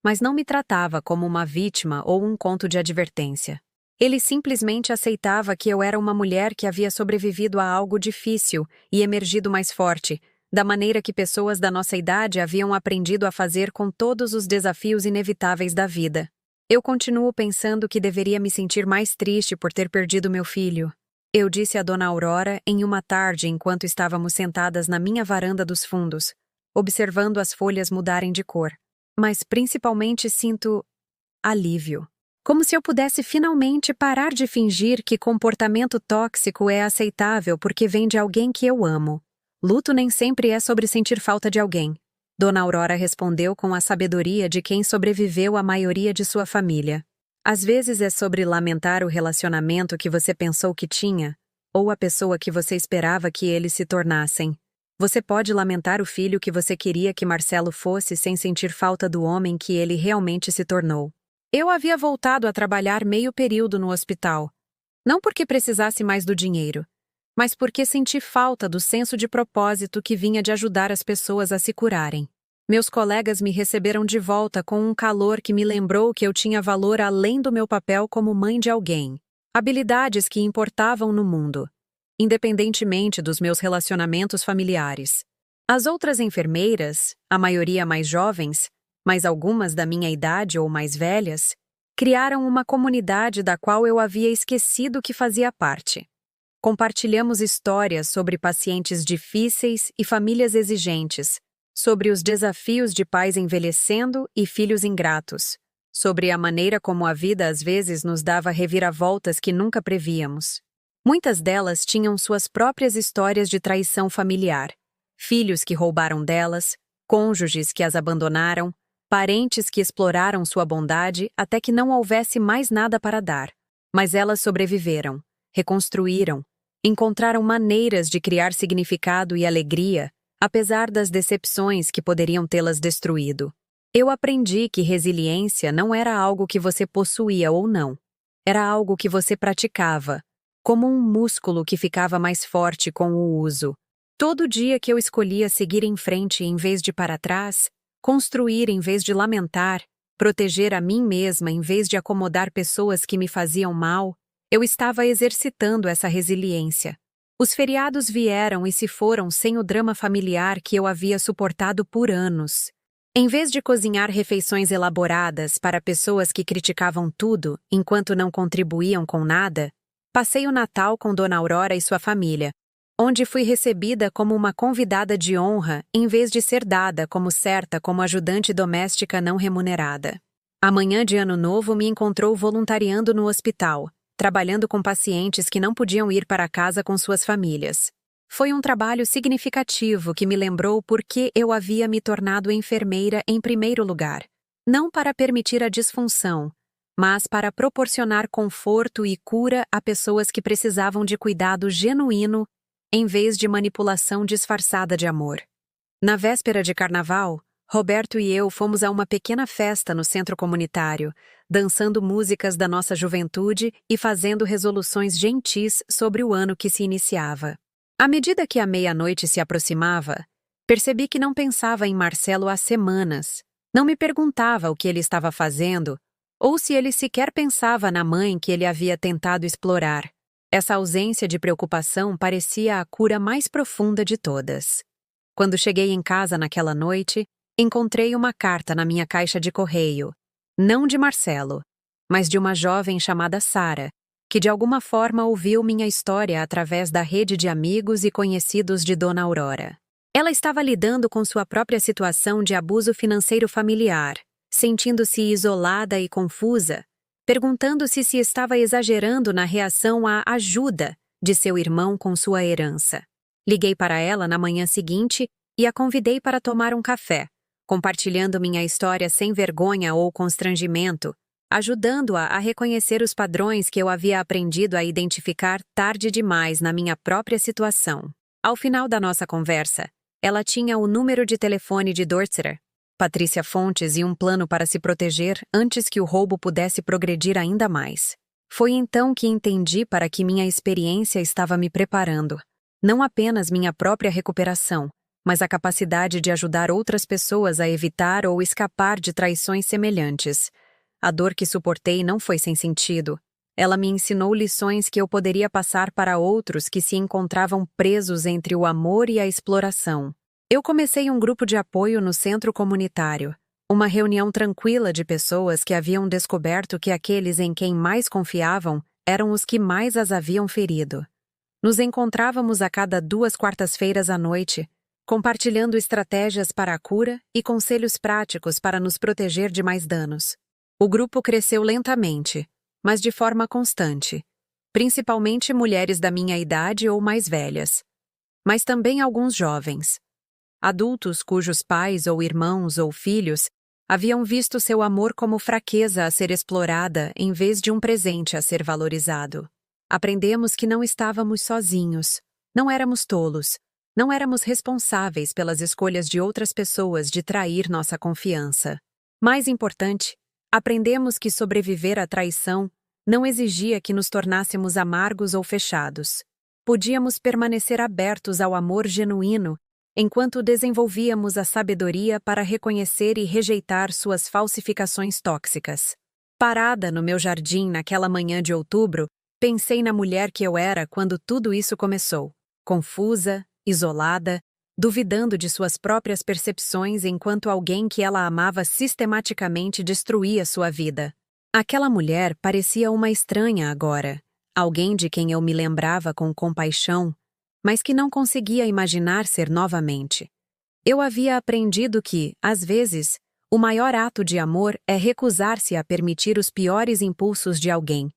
mas não me tratava como uma vítima ou um conto de advertência. Ele simplesmente aceitava que eu era uma mulher que havia sobrevivido a algo difícil e emergido mais forte, da maneira que pessoas da nossa idade haviam aprendido a fazer com todos os desafios inevitáveis da vida. Eu continuo pensando que deveria me sentir mais triste por ter perdido meu filho. Eu disse a Dona Aurora em uma tarde enquanto estávamos sentadas na minha varanda dos fundos, observando as folhas mudarem de cor. Mas principalmente sinto alívio. Como se eu pudesse finalmente parar de fingir que comportamento tóxico é aceitável porque vem de alguém que eu amo. Luto nem sempre é sobre sentir falta de alguém. Dona Aurora respondeu com a sabedoria de quem sobreviveu à maioria de sua família. Às vezes é sobre lamentar o relacionamento que você pensou que tinha, ou a pessoa que você esperava que eles se tornassem. Você pode lamentar o filho que você queria que Marcelo fosse sem sentir falta do homem que ele realmente se tornou. Eu havia voltado a trabalhar meio período no hospital, não porque precisasse mais do dinheiro, mas porque senti falta do senso de propósito que vinha de ajudar as pessoas a se curarem. Meus colegas me receberam de volta com um calor que me lembrou que eu tinha valor além do meu papel como mãe de alguém, habilidades que importavam no mundo, independentemente dos meus relacionamentos familiares. As outras enfermeiras, a maioria mais jovens, mas algumas da minha idade ou mais velhas, criaram uma comunidade da qual eu havia esquecido que fazia parte. Compartilhamos histórias sobre pacientes difíceis e famílias exigentes, sobre os desafios de pais envelhecendo e filhos ingratos, sobre a maneira como a vida às vezes nos dava reviravoltas que nunca prevíamos. Muitas delas tinham suas próprias histórias de traição familiar, filhos que roubaram delas, cônjuges que as abandonaram, parentes que exploraram sua bondade até que não houvesse mais nada para dar. Mas elas sobreviveram, reconstruíram, encontraram maneiras de criar significado e alegria, apesar das decepções que poderiam tê-las destruído. Eu aprendi que resiliência não era algo que você possuía ou não. Era algo que você praticava, como um músculo que ficava mais forte com o uso. Todo dia que eu escolhia seguir em frente em vez de para trás, construir em vez de lamentar, proteger a mim mesma em vez de acomodar pessoas que me faziam mal, eu estava exercitando essa resiliência. Os feriados vieram e se foram sem o drama familiar que eu havia suportado por anos. Em vez de cozinhar refeições elaboradas para pessoas que criticavam tudo enquanto não contribuíam com nada, passei o Natal com Dona Aurora e sua família, onde fui recebida como uma convidada de honra em vez de ser dada como ajudante doméstica não remunerada. A manhã de Ano Novo me encontrou voluntariando no hospital, trabalhando com pacientes que não podiam ir para casa com suas famílias. Foi um trabalho significativo que me lembrou por que eu havia me tornado enfermeira em primeiro lugar. Não para permitir a disfunção, mas para proporcionar conforto e cura a pessoas que precisavam de cuidado genuíno em vez de manipulação disfarçada de amor. Na véspera de carnaval, Roberto e eu fomos a uma pequena festa no centro comunitário, dançando músicas da nossa juventude e fazendo resoluções gentis sobre o ano que se iniciava. À medida que a meia-noite se aproximava, percebi que não pensava em Marcelo há semanas. Não me perguntava o que ele estava fazendo ou se ele sequer pensava na mãe que ele havia tentado explorar. Essa ausência de preocupação parecia a cura mais profunda de todas. Quando cheguei em casa naquela noite, encontrei uma carta na minha caixa de correio, não de Marcelo, mas de uma jovem chamada Sara, que de alguma forma ouviu minha história através da rede de amigos e conhecidos de Dona Aurora. Ela estava lidando com sua própria situação de abuso financeiro familiar, sentindo-se isolada e confusa, perguntando-se se estava exagerando na reação à ajuda de seu irmão com sua herança. Liguei para ela na manhã seguinte e a convidei para tomar um café, compartilhando minha história sem vergonha ou constrangimento, ajudando-a a reconhecer os padrões que eu havia aprendido a identificar tarde demais na minha própria situação. Ao final da nossa conversa, ela tinha o número de telefone de Dortzer, Patrícia Fontes e um plano para se proteger antes que o roubo pudesse progredir ainda mais. Foi então que entendi para que minha experiência estava me preparando. Não apenas minha própria recuperação, mas a capacidade de ajudar outras pessoas a evitar ou escapar de traições semelhantes. A dor que suportei não foi sem sentido. Ela me ensinou lições que eu poderia passar para outros que se encontravam presos entre o amor e a exploração. Eu comecei um grupo de apoio no centro comunitário, uma reunião tranquila de pessoas que haviam descoberto que aqueles em quem mais confiavam eram os que mais as haviam ferido. Nos encontrávamos a cada 2 quartas-feiras à noite, compartilhando estratégias para a cura e conselhos práticos para nos proteger de mais danos. O grupo cresceu lentamente, mas de forma constante, principalmente mulheres da minha idade ou mais velhas, mas também alguns jovens. Adultos cujos pais ou irmãos ou filhos haviam visto seu amor como fraqueza a ser explorada em vez de um presente a ser valorizado. Aprendemos que não estávamos sozinhos, não éramos tolos, não éramos responsáveis pelas escolhas de outras pessoas de trair nossa confiança. Mais importante, aprendemos que sobreviver à traição não exigia que nos tornássemos amargos ou fechados. Podíamos permanecer abertos ao amor genuíno enquanto desenvolvíamos a sabedoria para reconhecer e rejeitar suas falsificações tóxicas. Parada no meu jardim naquela manhã de outubro, pensei na mulher que eu era quando tudo isso começou. Confusa, isolada, duvidando de suas próprias percepções enquanto alguém que ela amava sistematicamente destruía sua vida. Aquela mulher parecia uma estranha agora, alguém de quem eu me lembrava com compaixão, mas que não conseguia imaginar ser novamente. Eu havia aprendido que, às vezes, o maior ato de amor é recusar-se a permitir os piores impulsos de alguém,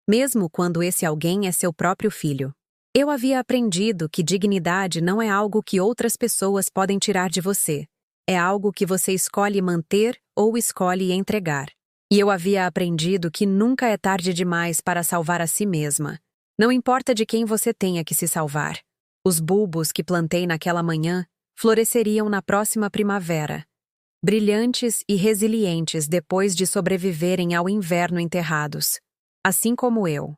mesmo quando esse alguém é seu próprio filho. Eu havia aprendido que dignidade não é algo que outras pessoas podem tirar de você. É algo que você escolhe manter ou escolhe entregar. E eu havia aprendido que nunca é tarde demais para salvar a si mesma. Não importa de quem você tenha que se salvar. Os bulbos que plantei naquela manhã floresceriam na próxima primavera, brilhantes e resilientes depois de sobreviverem ao inverno enterrados, assim como eu.